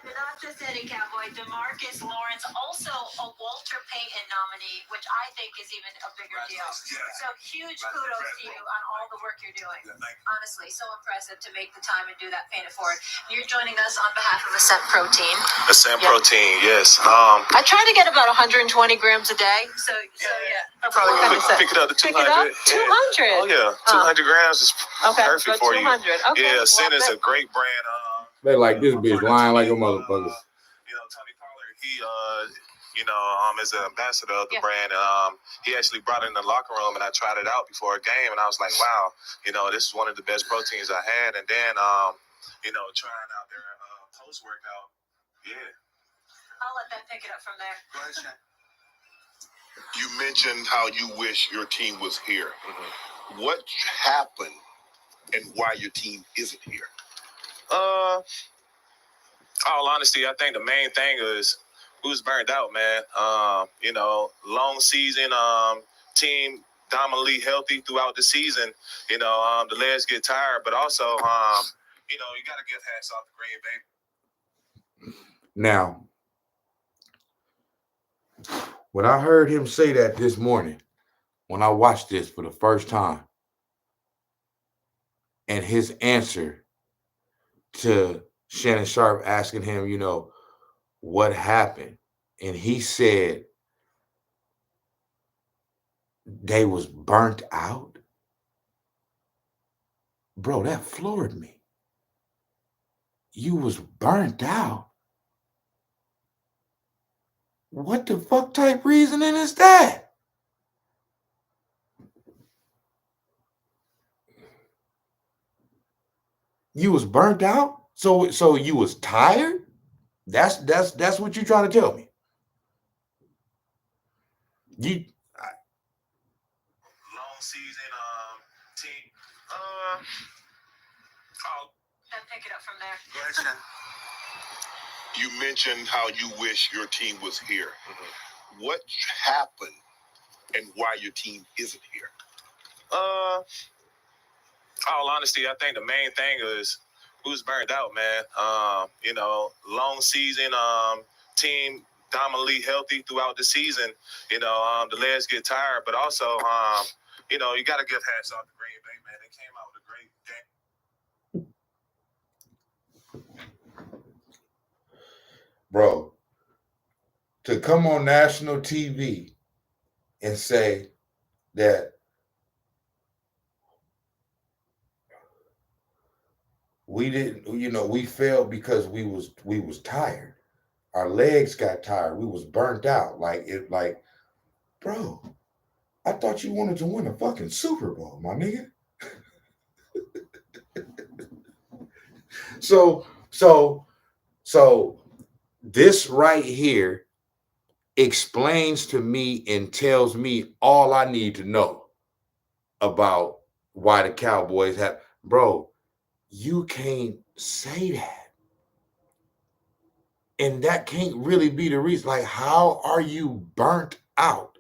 Not just any Cowboy, DeMarcus Lawrence, also a Walter Payton nominee, which I think is even a bigger deal. So huge kudos to you on all the work you're doing. Honestly, so impressive to make the time and do that, paying it forward. You're joining us on behalf of Ascent Protein. Ascent Protein, yes. I try to get about 120 grams a day. So yeah. Probably pick it up to 200. Pick it up? 200? Oh, yeah. 200 grams is perfect for 200. you. Okay. Yeah, Ascent is a great brand. They like this bitch lying like a motherfucker. Tony Pollard, he, is an ambassador of the brand. He actually brought it in the locker room, and I tried it out before a game, and I was like, wow, this is one of the best proteins I had. And then, trying out their post-workout, yeah. I'll let them pick it up from there. Go ahead, Shaq. You mentioned how you wish your team was here. Mm-hmm. What happened and why your team isn't here? All honesty, I think the main thing is we was burned out, man. Long season, team dominantly healthy throughout the season. The legs get tired, but also, you got to give hats off to Green Bay. Now, when I heard him say that this morning, when I watched this for the first time, and his answer to Shannon Sharp asking him, what happened? And he said they was burnt out. Bro, that floored me. You was burnt out. What the fuck type reasoning is that? You was burnt out? So you was tired? That's what you're trying to tell me. Long season, team. Then pick it up from there. Go ahead, Shannon. You mentioned how you wish your team was here. Mm-hmm. What happened and why your team isn't here? All honesty, I think the main thing is we was burned out, man. Long season, team dominantly healthy throughout the season. The legs get tired, but also, you got to give hats off to Green Bay, man. They came out with a great game. Bro, to come on national TV and say that we didn't, we failed because we was tired. Our legs got tired. We was burnt out. Bro, I thought you wanted to win a fucking Super Bowl, my nigga. So this right here explains to me and tells me all I need to know about why the Cowboys have. Bro, you can't say that. And that can't really be the reason. Like, how are you burnt out?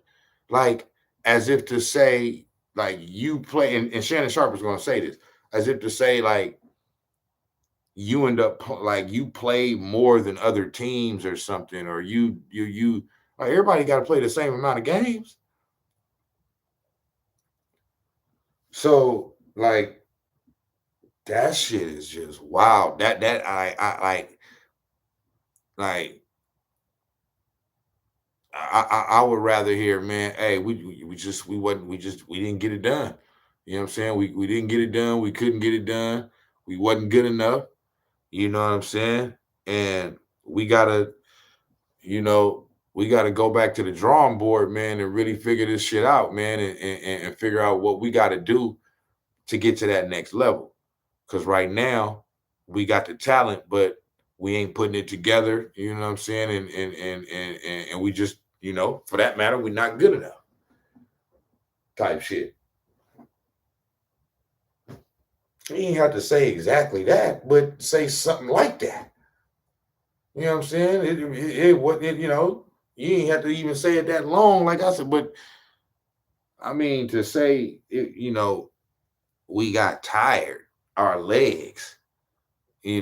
Like, as if to say, like, you play, and Shannon Sharp is going to say this, as if to say, like, you end up, like, you play more than other teams or something, or you like, everybody got to play the same amount of games. So, like, that shit is just wow. I would rather hear, man, hey, we didn't get it done. You know what I'm saying? We didn't get it done. We couldn't get it done. We wasn't good enough. You know what I'm saying? And we gotta go back to the drawing board, man, and really figure this shit out, man, and figure out what we got to do to get to that next level. Because right now we got the talent, but we ain't putting it together. You know what I'm saying? And we just, for that matter, we're not good enough. Type shit. You ain't have to say exactly that, but say something like that. You know what I'm saying? You ain't have to even say it that long, like I said, but I mean, to say, we got tired, our legs, we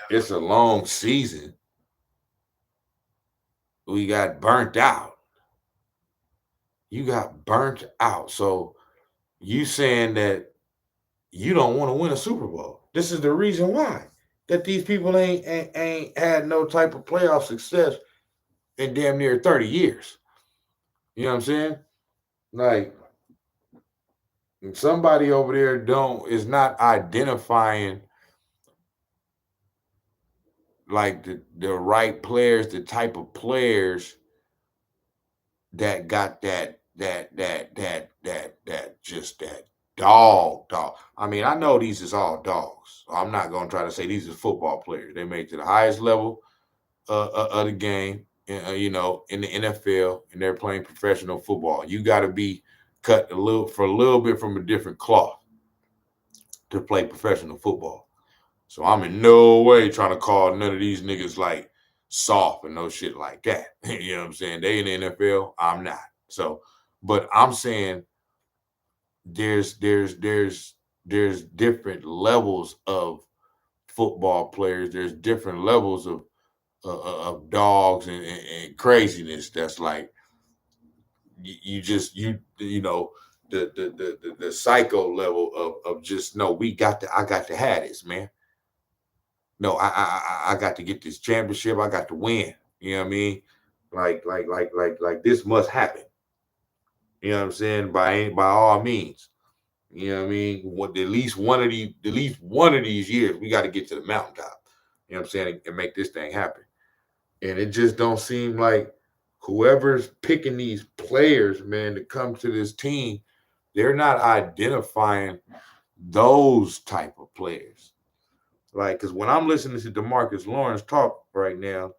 it's a long season. We got burnt out. You got burnt out. So you saying that you don't want to win a Super Bowl. This is the reason why. That these people ain't had no type of playoff success in damn near 30 years. You know what I'm saying? Like, somebody over there is not identifying like the right players, the type of players that got that just that dog. I mean, I know these is all dogs. I'm not gonna try to say these are football players. They make it to the highest level of the game, you know, in the NFL, and they're playing professional football. You got to be cut a little bit from a different cloth to play professional football. So I'm in no way trying to call none of these niggas like soft and no shit like that. You know what I'm saying? They in the NFL, I'm not. So, but I'm saying there's different levels of football players. There's different levels of dogs and craziness. That's like you know the psycho level of just no. I got to have this, man. No, I got to get this championship. I got to win. You know what I mean? Like this must happen. You know what I'm saying? By all means. You know what I mean? At least one of these years, we got to get to the mountaintop. You know what I'm saying? And make this thing happen. And it just don't seem like whoever's picking these players, man, to come to this team, they're not identifying those type of players. Like, because when I'm listening to DeMarcus Lawrence talk right now,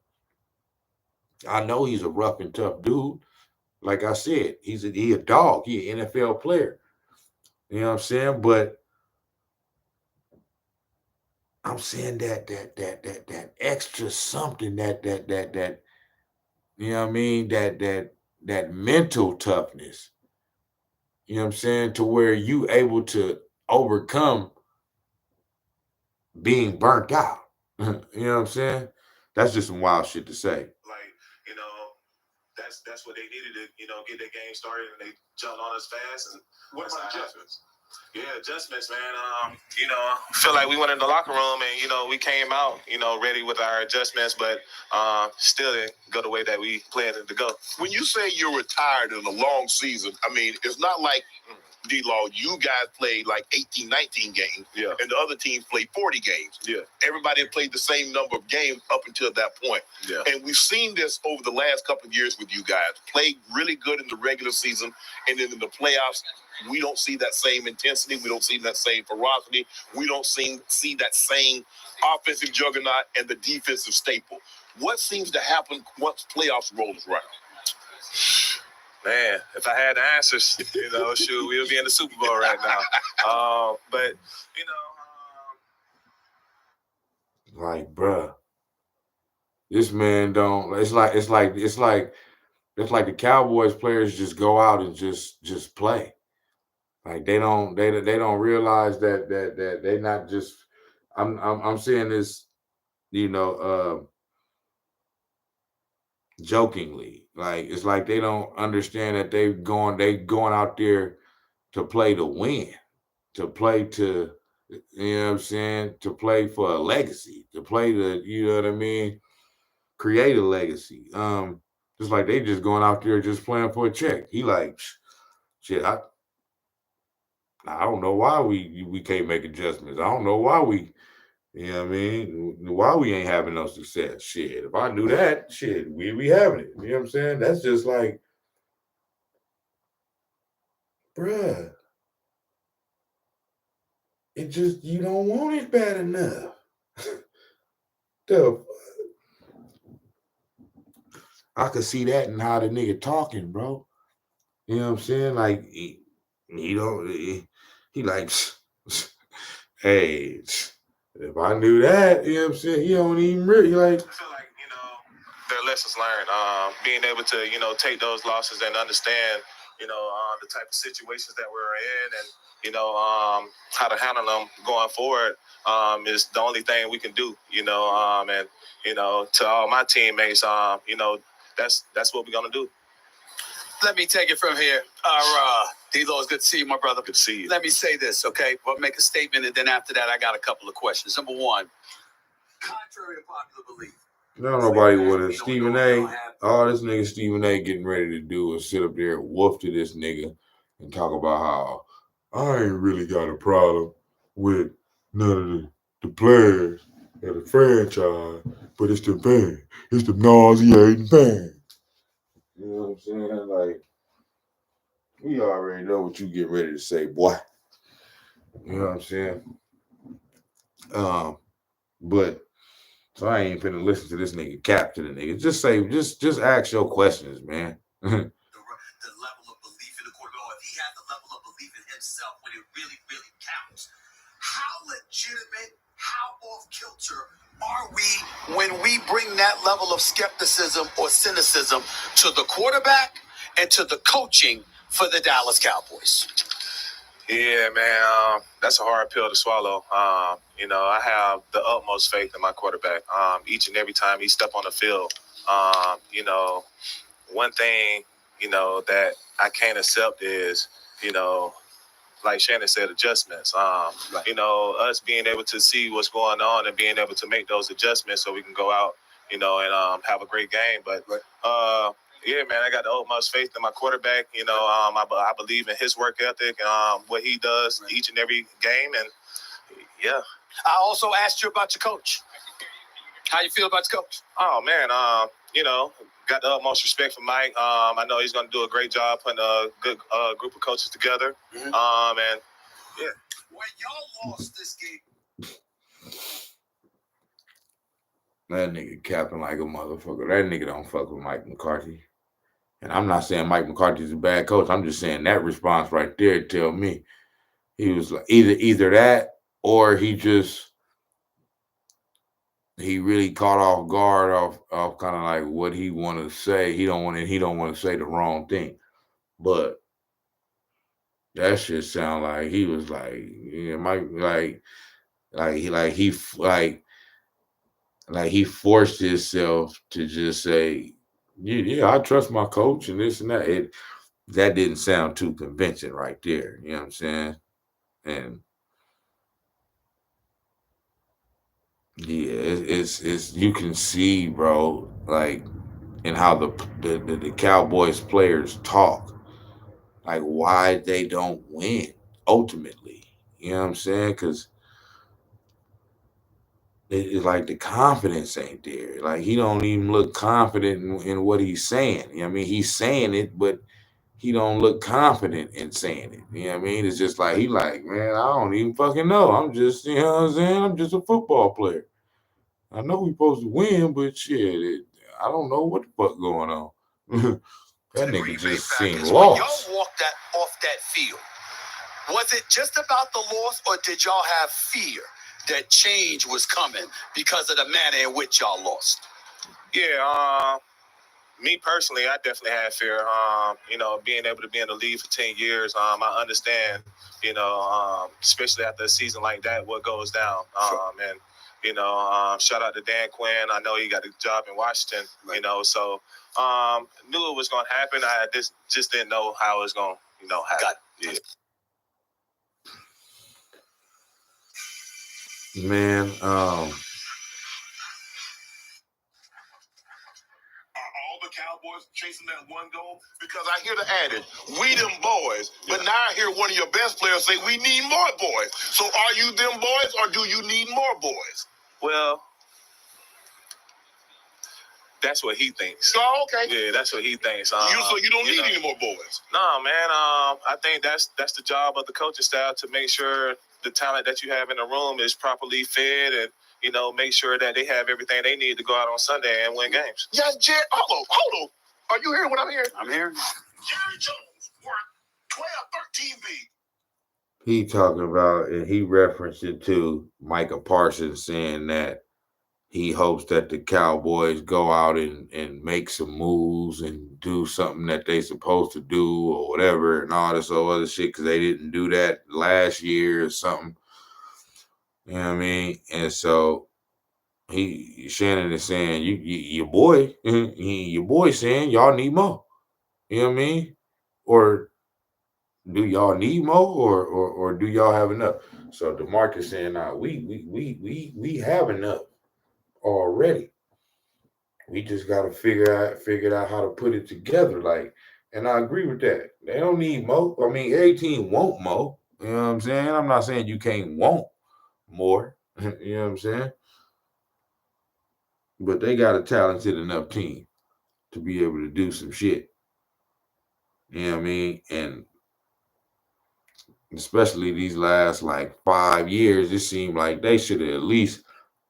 I know he's a rough and tough dude. Like I said, he a dog. He an NFL player. You know what I'm saying? But I'm saying that extra something, that you know what I mean? That mental toughness. You know what I'm saying? To where you able to overcome being burnt out. You know what I'm saying? That's just some wild shit to say. Like, you know, that's what they needed to, you know, get their game started, and they jumped on us fast. And What about adjustments? Yeah, adjustments, man. You know, I feel like we went in the locker room and, you know, we came out, you know, ready with our adjustments, but still didn't go the way that we planned it to go. When you say you're retired in a long season, I mean, it's not like D-Law, you guys played like 18, 19 games, Yeah. and the other teams played 40 games. Yeah. Everybody played the same number of games up until that point. Yeah. And we've seen this over the last couple of years with you guys. Played really good in the regular season, and then in the playoffs, we don't see that same intensity. We don't see that same ferocity. We don't see that same offensive juggernaut and the defensive staple. What seems to happen once playoffs rolls around? Man, if I had the answers, you know, shoot, we'll be in the Super Bowl right now. But, you know, Like, bruh, this man don't. It's like the Cowboys players just go out and just play. Like they don't realize that they not just. I'm saying this, you know, jokingly. Like it's like they don't understand that they going out there to play to win, to play to, you know what I'm saying, to play for a legacy, to play to, you know what I mean, create a legacy. Just like they just going out there just playing for a check. He like, shit, I don't know why we can't make adjustments. I don't know why we, you know what I mean, why we ain't having no success. Shit, if I knew that, shit, we be having it. You know what I'm saying? That's just like, bruh, it just, you don't want it bad enough. The I could see that in how the nigga talking, bro. You know what I'm saying? Like he like, hey, if I knew that, you know what I'm saying? He don't even really like. I feel like, you know, there are lessons learned. Being able to, you know, take those losses and understand, you know, the type of situations that we're in, and, you know, how to handle them going forward is the only thing we can do, you know, and, you know, to all my teammates, you know, that's what we're going to do. Let me take it from here. D-Lo, it's good to see you, my brother. Good to see you. Let me say this, okay? We'll make a statement, and then after that, I got a couple of questions. Number one, contrary to popular belief. No, nobody would have. Stephen A. All this nigga Stephen A. getting ready to do is sit up there and woof to this nigga and talk about how I ain't really got a problem with none of the players or the franchise, but it's the fans. It's the nauseating fans. You know what I'm saying? Like, We already know what you get ready to say, boy. You know what I'm saying? But so I ain't finna listen to this nigga cap to the nigga. Just ask your questions, man. The level of belief in the quarterback, if he had the level of belief in himself when it really, really counts. How legitimate, how off kilter are we when we bring that level of skepticism or cynicism to the quarterback and to the coaching for the Dallas Cowboys? Yeah, man, that's a hard pill to swallow. I have the utmost faith in my quarterback. Each and every time he step on the field, one thing, that I can't accept is, like Shannon said, adjustments. Us being able to see what's going on and being able to make those adjustments so we can go out, and have a great game. But yeah, man, I got the utmost faith in my quarterback. I believe in his work ethic, what he does each and every game, and yeah. I also asked you about your coach. How you feel about your coach? Oh man, got the utmost respect for Mike. I know he's going to do a great job putting a good group of coaches together. Mm-hmm. And yeah. When y'all lost this game, That nigga capping like a motherfucker. That nigga don't fuck with Mike McCarthy. And I'm not saying Mike McCarthy's a bad coach. I'm just saying that response right there tell me he was like either that or he really caught off guard off kind of like what he want to say. He don't want to say the wrong thing. But that shit sound like he was like, yeah, Mike, he forced himself to just say, yeah, I trust my coach and this and that. That didn't sound too convincing right there. You know what I'm saying? And yeah, it's you can see, bro, like, and how the Cowboys players talk, like why they don't win ultimately. You know what I'm saying? Because it's like the confidence ain't there. Like he don't even look confident in what he's saying. You know what I mean? He's saying it, but he don't look confident in saying it. You know what I mean? It's just like he like, man, I don't even fucking know. I'm just, you know what I'm saying? I'm just a football player. I know we're supposed to win, but shit, I don't know what the fuck going on. That nigga just seemed when lost. y'all walked that off that field, was it just about the loss, or did y'all have fear that change was coming because of the manner in which y'all lost? Yeah, me personally, I definitely had fear. Being able to be in the league for 10 years, I understand, especially after a season like that, what goes down. And, shout out to Dan Quinn. I know he got a job in Washington, so knew it was going to happen. I just didn't know how it was going to, happen. Yeah. Man, All the Cowboys chasing that one goal? Because I hear the adage, we them boys, but now I hear one of your best players say we need more boys. So are you them boys or do you need more boys? Well, that's what he thinks. Oh, okay. Yeah, that's what he thinks. So you don't need any more boys? No, man. I think that's the job of the coaching staff to make sure the talent that you have in the room is properly fed and, make sure that they have everything they need to go out on Sunday and win games. Yes, Jerry. Hold on. Are you hearing what I'm hearing? I'm hearing. Jerry Jones worked 12, 13 B. he talking about, and he referenced it to Micah Parsons saying that he hopes that the Cowboys go out and make some moves and do something that they supposed to do or whatever and all this other shit because they didn't do that last year or something. You know what I mean? And so Shannon is saying, your boy saying y'all need more. You know what I mean? Or do y'all need more or do y'all have enough? So DeMarcus saying, nah, we have enough already. We just gotta figure out how to put it together. Like, and I agree with that. They don't need more. I mean, every team want more. You know what I'm saying? I'm not saying you can't want more. You know what I'm saying? But they got a talented enough team to be able to do some shit. You know what I mean? And especially these last like 5 years, it seemed like they should have at least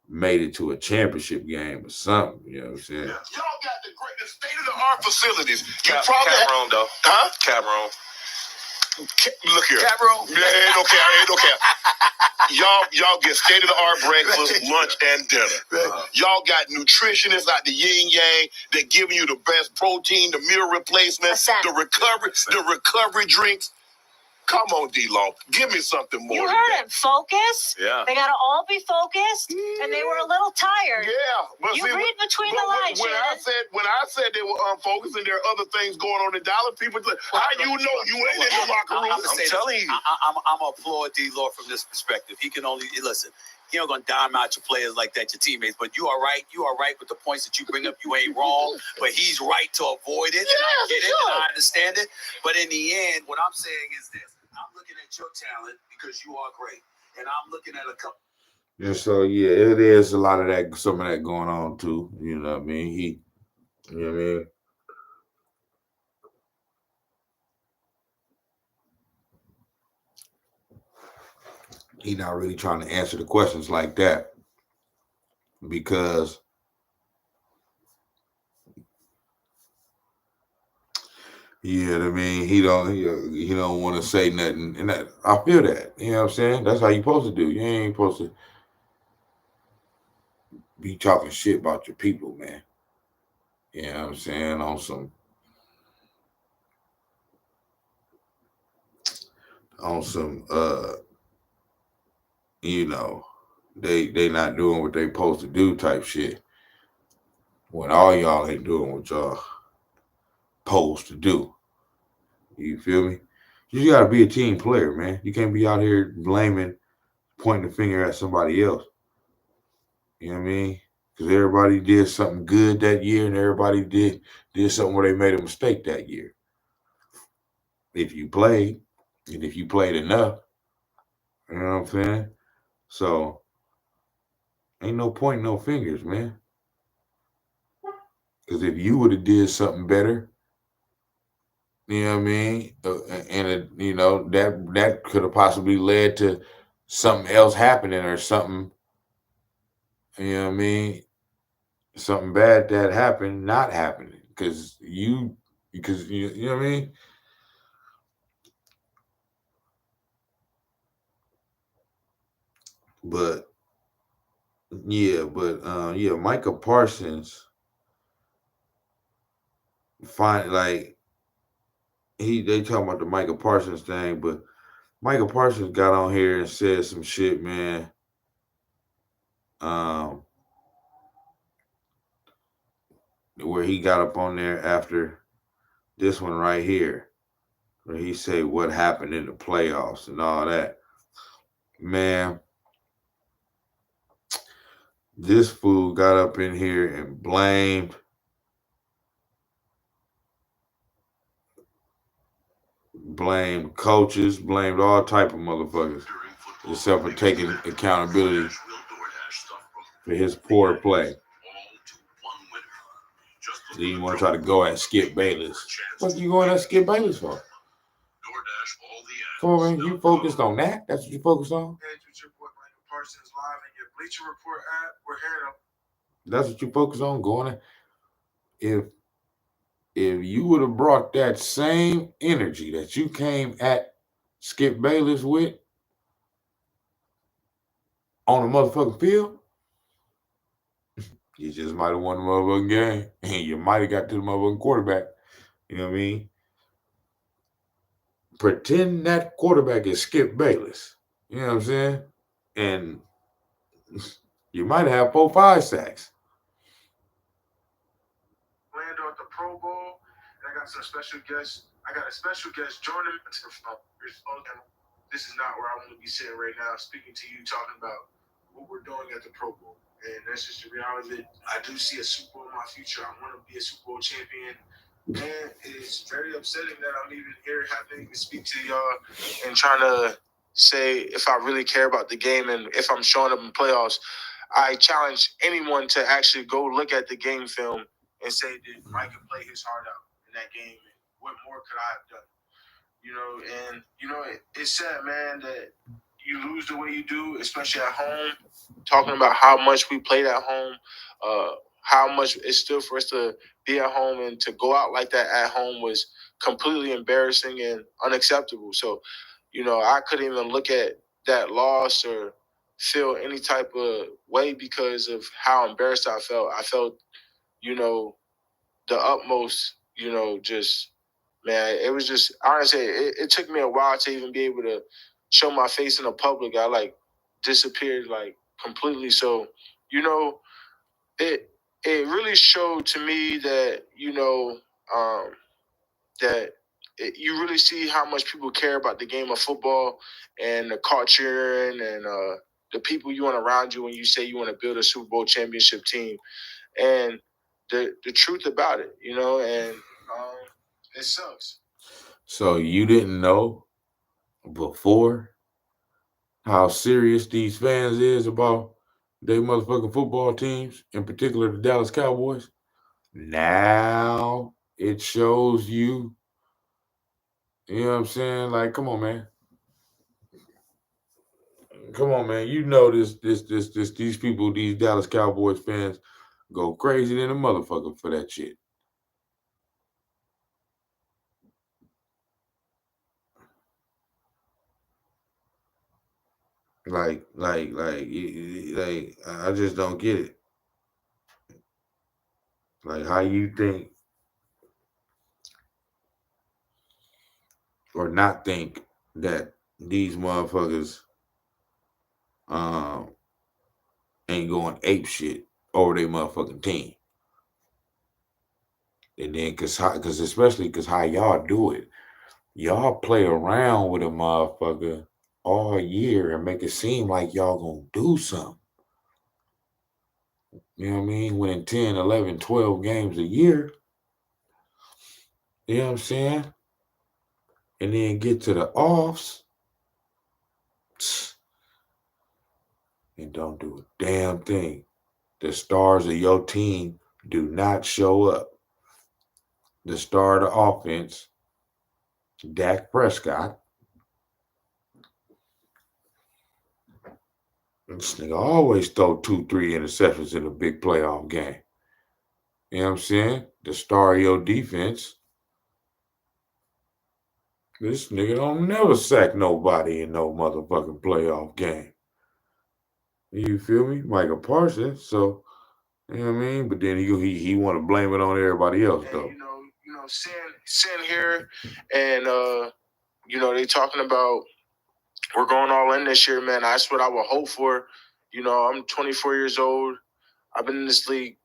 made it to a championship game or something. You know what I'm saying? Y'all got the greatest state-of-the-art facilities. You Cap probably room, though. huh? Cap room. Look here. Cap room. Yeah, ain't no cap. Ain't no cap. Y'all get state-of-the-art breakfast, lunch, and dinner. Y'all got nutritionists like the yin yang that giving you the best protein, the meal replacement, the recovery drinks. Come on, D-Long. Give me something more. You than heard that. him. Focus. Yeah. They got to all be focused, and they were a little tired. Yeah, but You see, read between the lines, when I Shannon. said they were unfocused and there are other things going on in Dallas, people say, "How you know you ain't in the locker room?" I'm telling you. I'm applaud D-Law from this perspective. He can only listen. He ain't gonna dime out your players like that, your teammates. But you are right. You are right with the points that you bring up. You ain't wrong. But he's right to avoid it. And I get it. And I understand it. But in the end, what I'm saying is this: I'm looking at your talent because you are great, and I'm looking at a couple. And so yeah, it is a lot of that, some of that going on too. You know what I mean? You know what I mean? He not really trying to answer the questions like that because you know what I mean. He don't want to say nothing, and that, I feel that. You know what I'm saying? That's how you supposed to do. You ain't supposed to be talking shit about your people, man. You know what I'm saying? On some you know, they not doing what they supposed to do type shit. When all y'all ain't doing what y'all supposed to do. You feel me? You gotta be a team player, man. You can't be out here blaming, pointing the finger at somebody else. You know what I mean? Because everybody did something good that year, and everybody did something where they made a mistake that year. If you played, and if you played enough, you know what I'm saying? So ain't no point, no fingers, man. Because if you would have did something better, you know what I mean, and you know that could have possibly led to something else happening or something. You know what I mean? Something bad that happened not happening because you know what I mean. But yeah, Micah Parsons find like they talking about the Micah Parsons thing, but Micah Parsons got on here and said some shit, man. Where he got up on there after this one right here, where he say what happened in the playoffs and all that. Man, this fool got up in here and blamed coaches, blamed all type of motherfuckers, except for taking accountability for his poor play. Then you want to try to go at Skip Bayless. What you going at Skip Bayless for? Come on, man. You focused on that? That's what you focused on? That's what you focus on, going at. If you would have brought that same energy that you came at Skip Bayless with on the motherfucking field, you just might have won the motherfucking game. And you might have got to the motherfucking quarterback. You know what I mean? Pretend that quarterback is Skip Bayless. You know what I'm saying? And you might have 4-5 sacks. Land on the Pro Bowl, and I got some special guests. I got a special guest, Jordan. This is not where I want to be sitting right now, speaking to you, talking about what we're doing at the Pro Bowl. And that's just the reality of it. I do see a Super Bowl in my future. I want to be a Super Bowl champion. And it's very upsetting that I'm even here having to speak to y'all and trying to say if I really care about the game and if I'm showing up in playoffs. I challenge anyone to actually go look at the game film and say, did Micah play his heart out in that game? And what more could I have done? It's sad, man, that you lose the way you do, especially at home. Talking about how much we played at home, how much it stood for us to be at home, and to go out like that at home was completely embarrassing and unacceptable. So, I couldn't even look at that loss or feel any type of way because of how embarrassed I felt. I felt, the utmost, just, man, it was just, honestly, it took me a while to even be able to show my face in the public. I disappeared completely. So, you know, it it really showed to me that, um, you really see how much people care about the game of football and the culture and the people you want around you when you say you want to build a Super Bowl championship team. And the truth about it, and it sucks. So you didn't know before how serious these fans is about their motherfucking football teams, in particular the Dallas Cowboys. Now it shows you. You know what I'm saying? Like, come on, man. Come on, man. You know these people, these Dallas Cowboys fans go crazy than a motherfucker for that shit. Like, I just don't get it. Like, how you think or not think that these motherfuckers um ain't going ape shit over their motherfucking team. And then cause especially cause how y'all do it. Y'all play around with a motherfucker all year and make it seem like y'all gonna do something. You know what I mean? Winning 10, 11, 12 games a year. You know what I'm saying? And then get to the offs and don't do a damn thing. The stars of your team do not show up. The star of the offense, Dak Prescott. This nigga always throw 2-3 interceptions in a big playoff game. You know what I'm saying? The star of your defense. This nigga don't never sack nobody in no motherfucking playoff game. You feel me? Michael Parsons. So, you know what I mean? But then he want to blame it on everybody else, though. And, sitting here and, they talking about we're going all in this year, man. That's what I would hope for. I'm 24 years old. I've been in this league,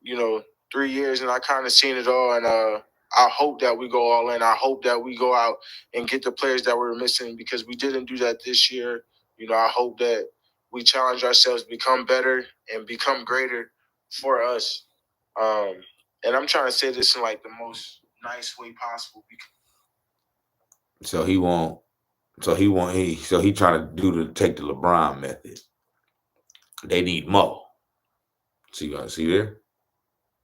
3 years, and I kind of seen it all. And I hope that we go all in. I hope that we go out and get the players that we're missing because we didn't do that this year. I hope that we challenge ourselves, become better, and become greater for us. And I'm trying to say this in the most nice way possible. So he trying to take the LeBron method. They need Mo. See there?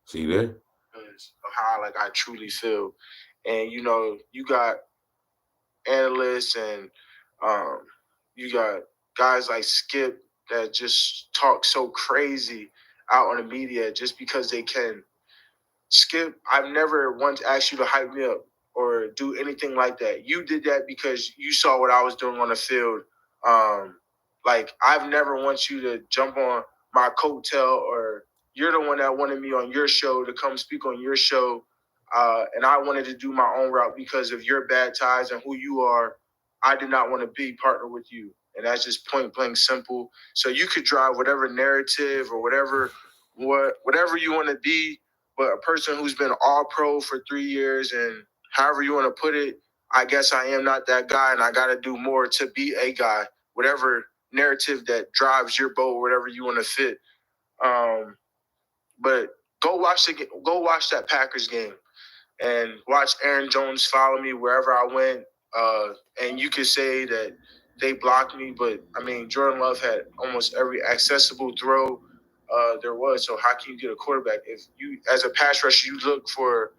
See there? Because of how I truly feel. And you got analysts and you got guys like Skip that just talk so crazy out on the media just because they can. Skip, I've never once asked you to hype me up or do anything like that. You did that because you saw what I was doing on the field. I've never want you to jump on my coattail, or you're the one that wanted me on your show to come speak on your show. And I wanted to do my own route because of your bad ties and who you are. I did not want to be partner with you. And that's just point blank simple. So you could drive whatever narrative or whatever you want to be, but a person who's been all pro for 3 years and however you want to put it, I guess I am not that guy and I got to do more to be a guy, whatever narrative that drives your boat, whatever you want to fit. But go watch that Packers game and watch Aaron Jones follow me wherever I went. And you could say that they blocked me, but I mean, Jordan Love had almost every accessible throw there was. So how can you get a quarterback? If you, as a pass rusher, you look for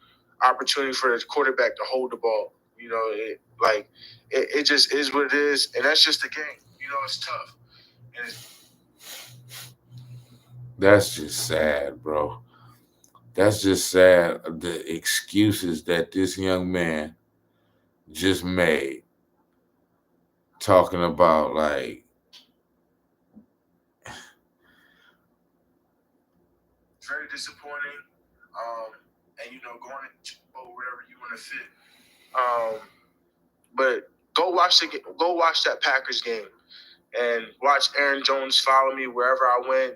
opportunity for the quarterback to hold the ball. Like, it just is what it is, and that's just the game. You know, it's tough. And That's just sad, bro. That's just sad. The excuses that this young man just made, talking about like, it's very disappointing. And you know, going into wherever you want to fit. But go watch that Packers game and watch Aaron Jones follow me wherever I went.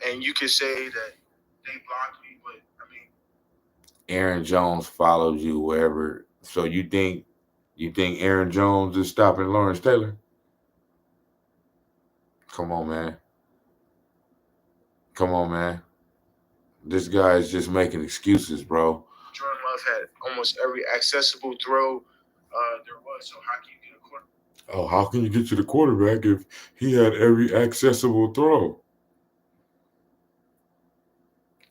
And you can say that they blocked me, but I mean, Aaron Jones followed you wherever. So you think Aaron Jones is stopping Lawrence Taylor? Come on, man. Come on, man. This guy is just making excuses, bro. Jordan Love had almost every accessible throw there was. So how can you get a quarterback? Oh, how can you get to the quarterback if he had every accessible throw?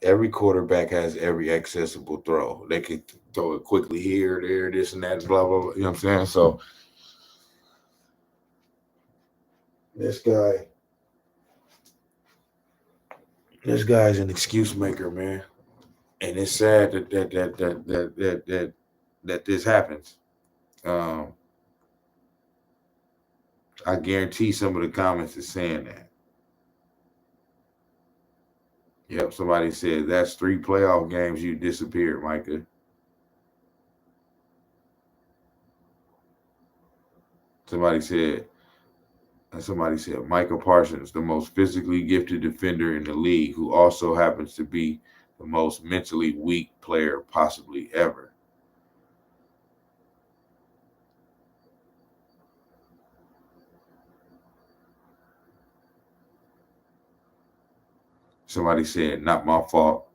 Every quarterback has every accessible throw. They can throw it quickly here, there, this and that, blah, blah, blah. You know what I'm saying? So this guy's an excuse maker, man. And it's sad that this happens. I guarantee some of the comments is saying that. Yep, somebody said that's 3 playoff games you disappeared, Micah. Somebody said Micah Parsons, the most physically gifted defender in the league, who also happens to be the most mentally weak player possibly ever. Somebody said, not my fault.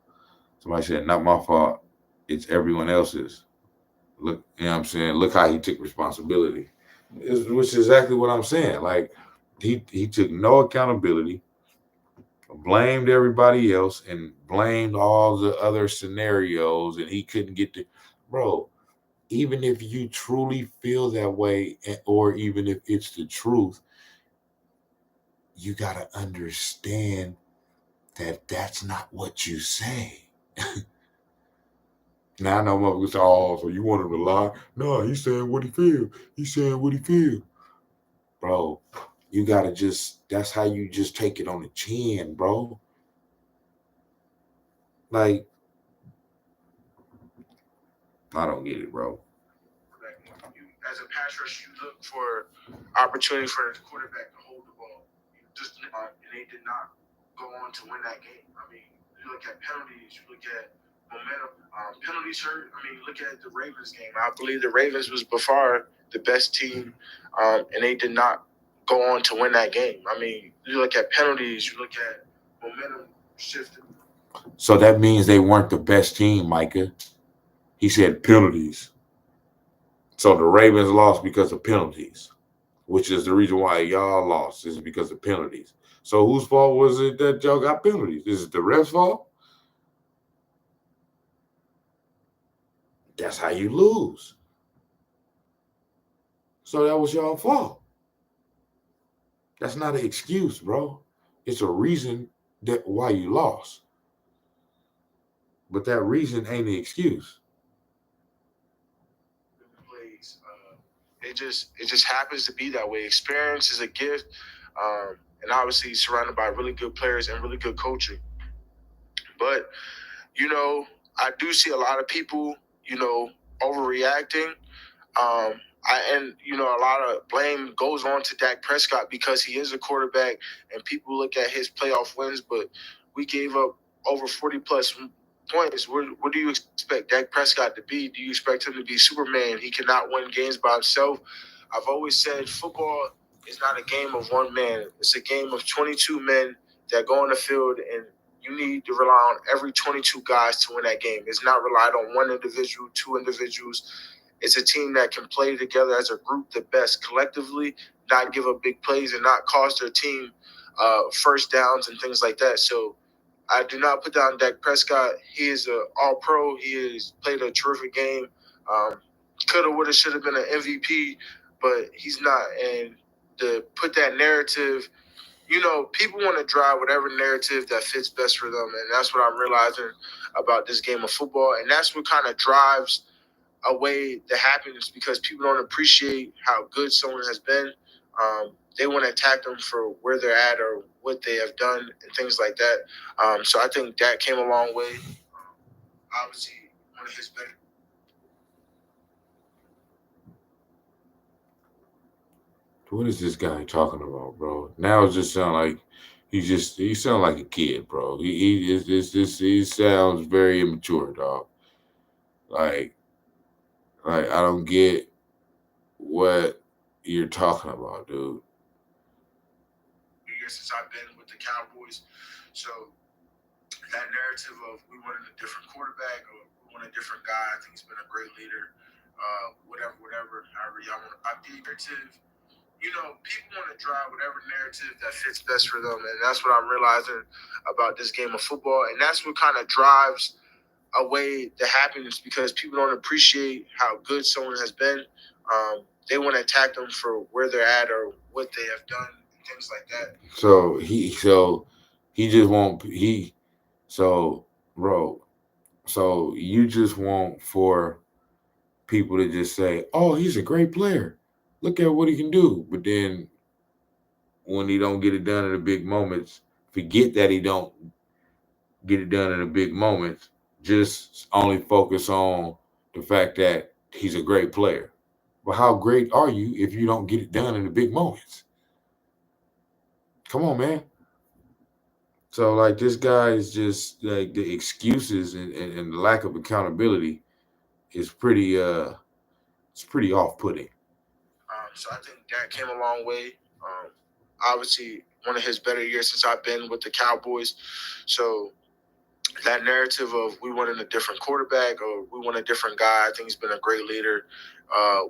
Somebody said, not my fault. It's everyone else's. Look, you know what I'm saying? Look how he took responsibility. Which is exactly what I'm saying. Like, he took no accountability, blamed everybody else, and blamed all the other scenarios, and he couldn't get to. Bro, even if you truly feel that way, or even if it's the truth, you got to understand that that's not what you say. Now I know motherfuckers say, oh, so you want him to lie? No, he's saying what he feel. He's saying what he feel. Bro, you got to that's how you just take it on the chin, bro. Like, I don't get it, bro. As a pass rush, you look for opportunity for the quarterback to hold the ball. And they did not go on to win that game. I mean, you look at penalties, you look at momentum. Penalties hurt. I mean, look at the Ravens game. I believe the Ravens was by far the best team, and they did not go on to win that game. I mean, you look at penalties, you look at momentum shifting. So that means they weren't the best team, Micah. He said penalties. So the Ravens lost because of penalties, which is the reason why y'all lost, is because of penalties. So whose fault was it that y'all got penalties? Is it the ref's fault? That's how you lose. So that was y'all fault. That's not an excuse, bro. It's a reason that why you lost. But that reason ain't the excuse. Plays. It just happens to be that way. Experience is a gift, and obviously surrounded by really good players and really good coaching. But you know, I do see a lot of people, you know, overreacting. A lot of blame goes on to Dak Prescott because he is a quarterback, and people look at his playoff wins, but we gave up over 40 plus points. What do you expect Dak Prescott to be? Do you expect him to be Superman? He cannot win games by himself. I've always said football is not a game of one man. It's a game of 22 men that go on the field, and you need to rely on every 22 guys to win that game. It's not relied on one individual, two individuals. It's a team that can play together as a group the best collectively, not give up big plays, and not cost their team first downs and things like that. So I do not put down Dak Prescott. He is an all-pro. He has played a terrific game. coulda, woulda, shoulda been an MVP, but he's not. And to put that narrative, people want to drive whatever narrative that fits best for them, and that's what I'm realizing about this game of football, and that's what kind of drives away the happiness because people don't appreciate how good someone has been. They want to attack them for where they're at or what they have done and things like that. So I think that came a long way. Obviously, one of his better. What is this guy talking about, bro? Now it just sound like he sound like a kid, bro. He sounds very immature, dog. Like I don't get what you're talking about, dude. Years since I've been with the Cowboys, so that narrative of we wanted a different quarterback or we want a different guy, I think he's been a great leader. Whatever, however y'all want to update narrative. People want to drive whatever narrative that fits best for them, and that's what I'm realizing about this game of football, and that's what kind of drives away the happiness because people don't appreciate how good someone has been. They want to attack them for where they're at or what they have done and things like that. So he just won't bro. So you just want for people to just say, "Oh, he's a great player. Look at what he can do." But then when he don't get it done in the big moments, forget that he don't get it done in the big moments. Just only focus on the fact that he's a great player. But how great are you if you don't get it done in the big moments? Come on, man. So like this guy is just like the excuses and the lack of accountability is pretty it's pretty off-putting. So I think that came a long way. Obviously, one of his better years since I've been with the Cowboys. So that narrative of we wanted a different quarterback or we want a different guy, I think he's been a great leader.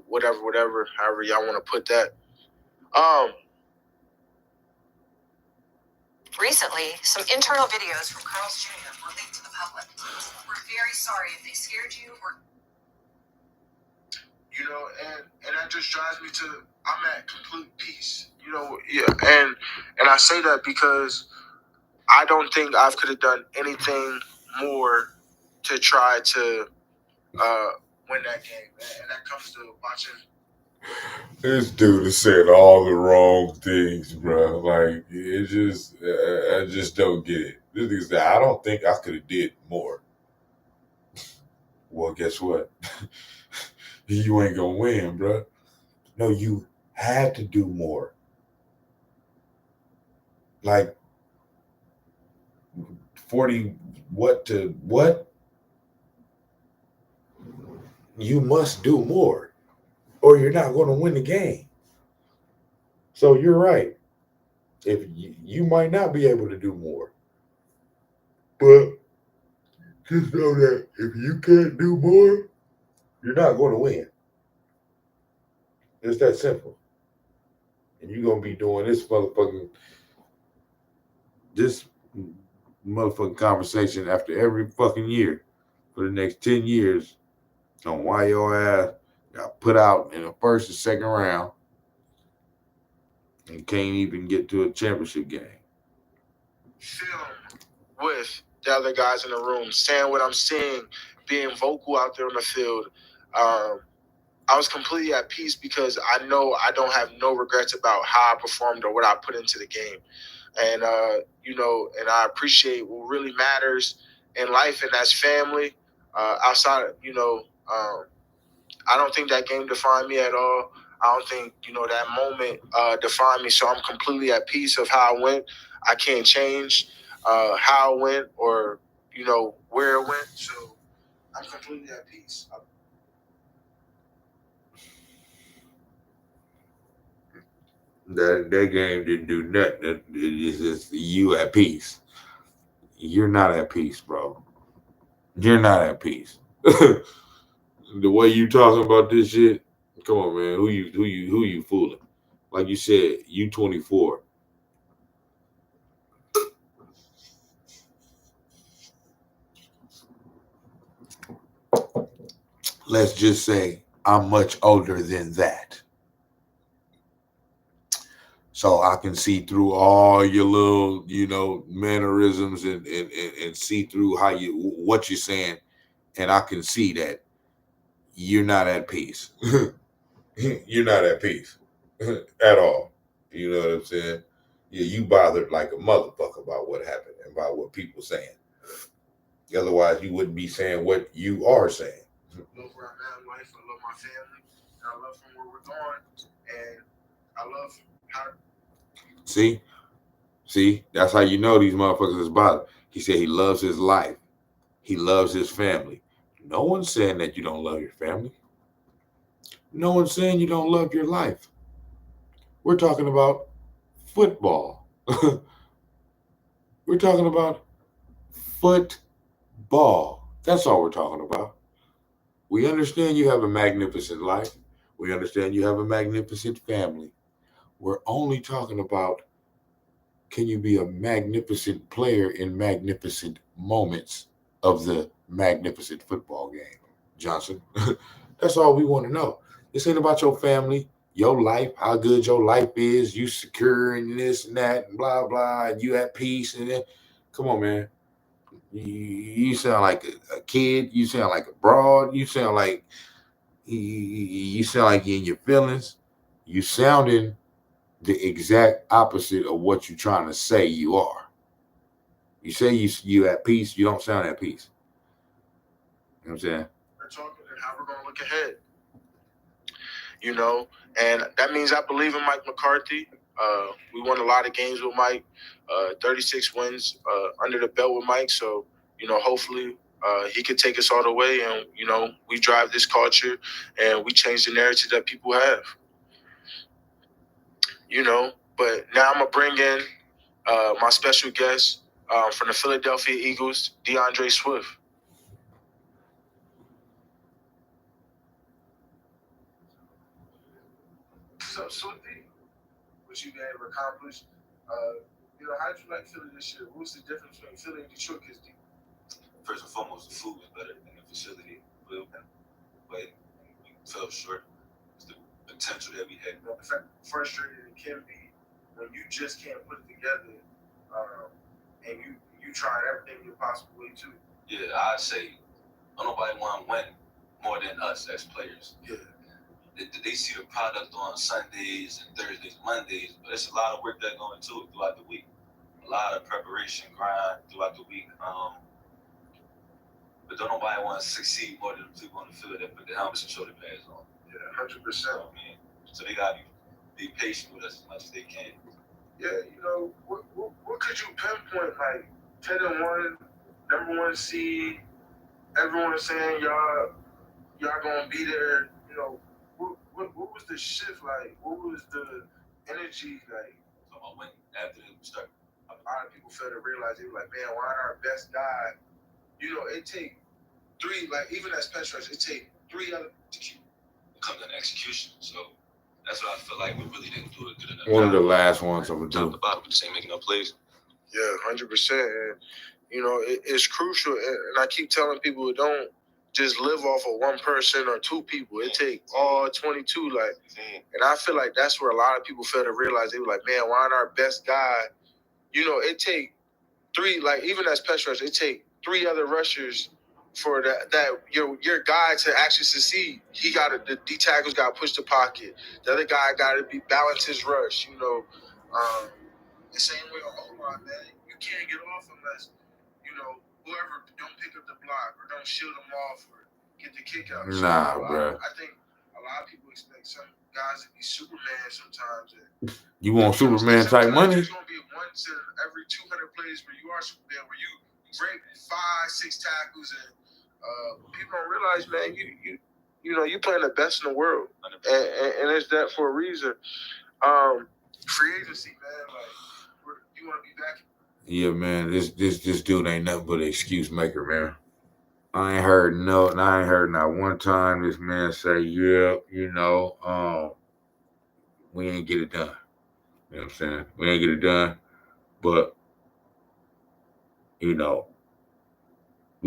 Whatever, however y'all want to put that. Recently, some internal videos from Carl's Jr. were leaked to the public. We're very sorry if they scared you or. And that just drives me to I'm at complete peace. And I say that because I don't think I could have done anything more to try to win that game, and that comes to watching. This dude is saying all the wrong things, bro. Like it just, I just don't get it. This dude said, "I don't think I could have did more." Well, guess what? You ain't gonna win, bro. No, you had to do more. Like 40 what to what? You must do more or you're not going to win the game. So you're right. If you might not be able to do more. But just know that if you can't do more, you're not going to win. It's that simple. And you're going to be doing this motherfucking conversation after every fucking year for the next 10 years on why your ass got put out in the first and second round and can't even get to a championship game. Film with the other guys in the room, saying what I'm seeing, being vocal out there on the field. I was completely at peace because I know I don't have no regrets about how I performed or what I put into the game. And, and I appreciate what really matters in life, and that's family. Outside, I don't think that game defined me at all. I don't think, that moment defined me. So I'm completely at peace of how I went. I can't change how I went or, where it went. So I'm completely at peace. That game didn't do nothing. It's just you at peace. You're not at peace, bro. You're not at peace. The way you talking about this shit, come on, man. Who you fooling? Like you said, you 24. Let's just say I'm much older than that. So I can see through all your little, mannerisms and see through what you're saying. And I can see that you're not at peace. You're not at peace at all. You know what I'm saying? Yeah, you bothered like a motherfucker about what happened and about what people saying. Otherwise, you wouldn't be saying what you are saying. I love where I'm at in life. I love my family. And I love from where we're going. And I love how. See, that's how you know these motherfuckers is bothered. He said he loves his life. He loves his family. No one's saying that you don't love your family. No one's saying you don't love your life. We're talking about football. We're talking about football. That's all we're talking about. We understand you have a magnificent life. We understand you have a magnificent family. We're only talking about, can you be a magnificent player in magnificent moments of the magnificent football game, Johnson? That's all we want to know. This ain't about your family, your life, how good your life is, you secure and this and that and blah, blah, and you at peace. And then, come on, man. You sound like a kid. You sound like a broad. You sound like you're in your feelings. You sounding the exact opposite of what you're trying to say you are. You say you at peace. You don't sound at peace. You know what I'm saying? We're talking and how we're going to look ahead. And that means I believe in Mike McCarthy. We won a lot of games with Mike, 36 wins under the belt with Mike. So, hopefully he can take us all the way and, we drive this culture and we change the narrative that people have. But now I'm going to bring in my special guest from the Philadelphia Eagles, DeAndre Swift. So, Swifty, what you guys accomplished, how'd you like Philly this year? What was the difference between Philly and Detroit? Because first and foremost, the food was better than the facility, but we fell short. It's the potential that we had. In fact, frustrated it can be when you just can't put it together, and you try everything you possibly to. Yeah, I'd say nobody want to win more than us as players. Yeah. They see the product on Sundays and Thursdays, Mondays, but it's a lot of work that goes into it throughout the week. A lot of preparation, grind throughout the week. But don't nobody want to succeed more than the people on the field that put the helmets and shoulder pads on. Yeah, 100%. So they gotta be patient with us as much as they can. Yeah, what could you pinpoint, like 10-1, number 1 seed? Everyone's saying y'all gonna be there. What was the shift like? What was the energy like? So I went after they start. A lot of people failed to realize, they were like, man, why our best guy? It take 3, like even as pass rush, it take 3 other to keep. It comes down to execution. So that's what I feel like we really didn't do a good enough One of job. the last ones I'm gonna Talked do. about it, we just ain't making no plays. Yeah, 100%. And it's crucial. And I keep telling people, don't just live off of one person or 2 people. It take all 22. And I feel like that's where a lot of people fail to realize. They were like, man, why not our best guy? It take 3, like even as pass rush, it take 3 other rushers for that your guy to actually succeed. The D tackles got to push the pocket. The other guy got to balance his rush. The same way on O-line, man. You can't get off unless whoever don't pick up the block or don't shield them off or get the kick out. Nah, bro. I think a lot of people expect some guys to be Superman sometimes. You want Superman type money? There's going to be once in every 200 plays where you are Superman, where you break 5-6 tackles, and people don't realize, man, you playing the best in the world, and it's that for a reason. Free agency, man, you want to be back? Yeah, man. This dude ain't nothing but an excuse maker, man. I ain't heard not one time this man say, yeah, we ain't get it done. You know what I'm saying? We ain't get it done, but we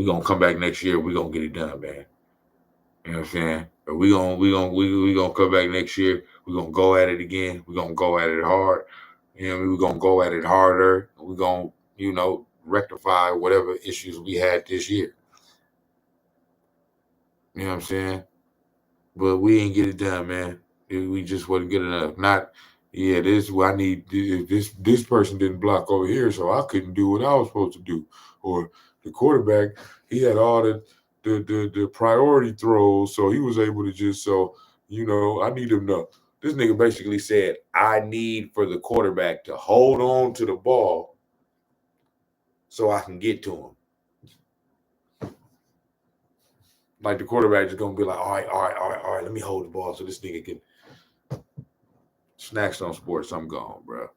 gonna come back next year. We gonna get it done, man. You know what I'm saying? But we gonna come back next year. We're gonna go at it again. We're gonna go at it hard. You know what I mean? We're gonna go at it harder. We're gonna, rectify whatever issues we had this year. You know what I'm saying? But we ain't get it done, man. We just wasn't good enough. This person didn't block over here, so I couldn't do what I was supposed to do. Or the quarterback, he had all the priority throws, so he was able to I need him to. This nigga basically said, I need for the quarterback to hold on to the ball so I can get to him. Like the quarterback is gonna be like, all right, let me hold the ball so this nigga can. Snax on Sportz, I'm gone, bro.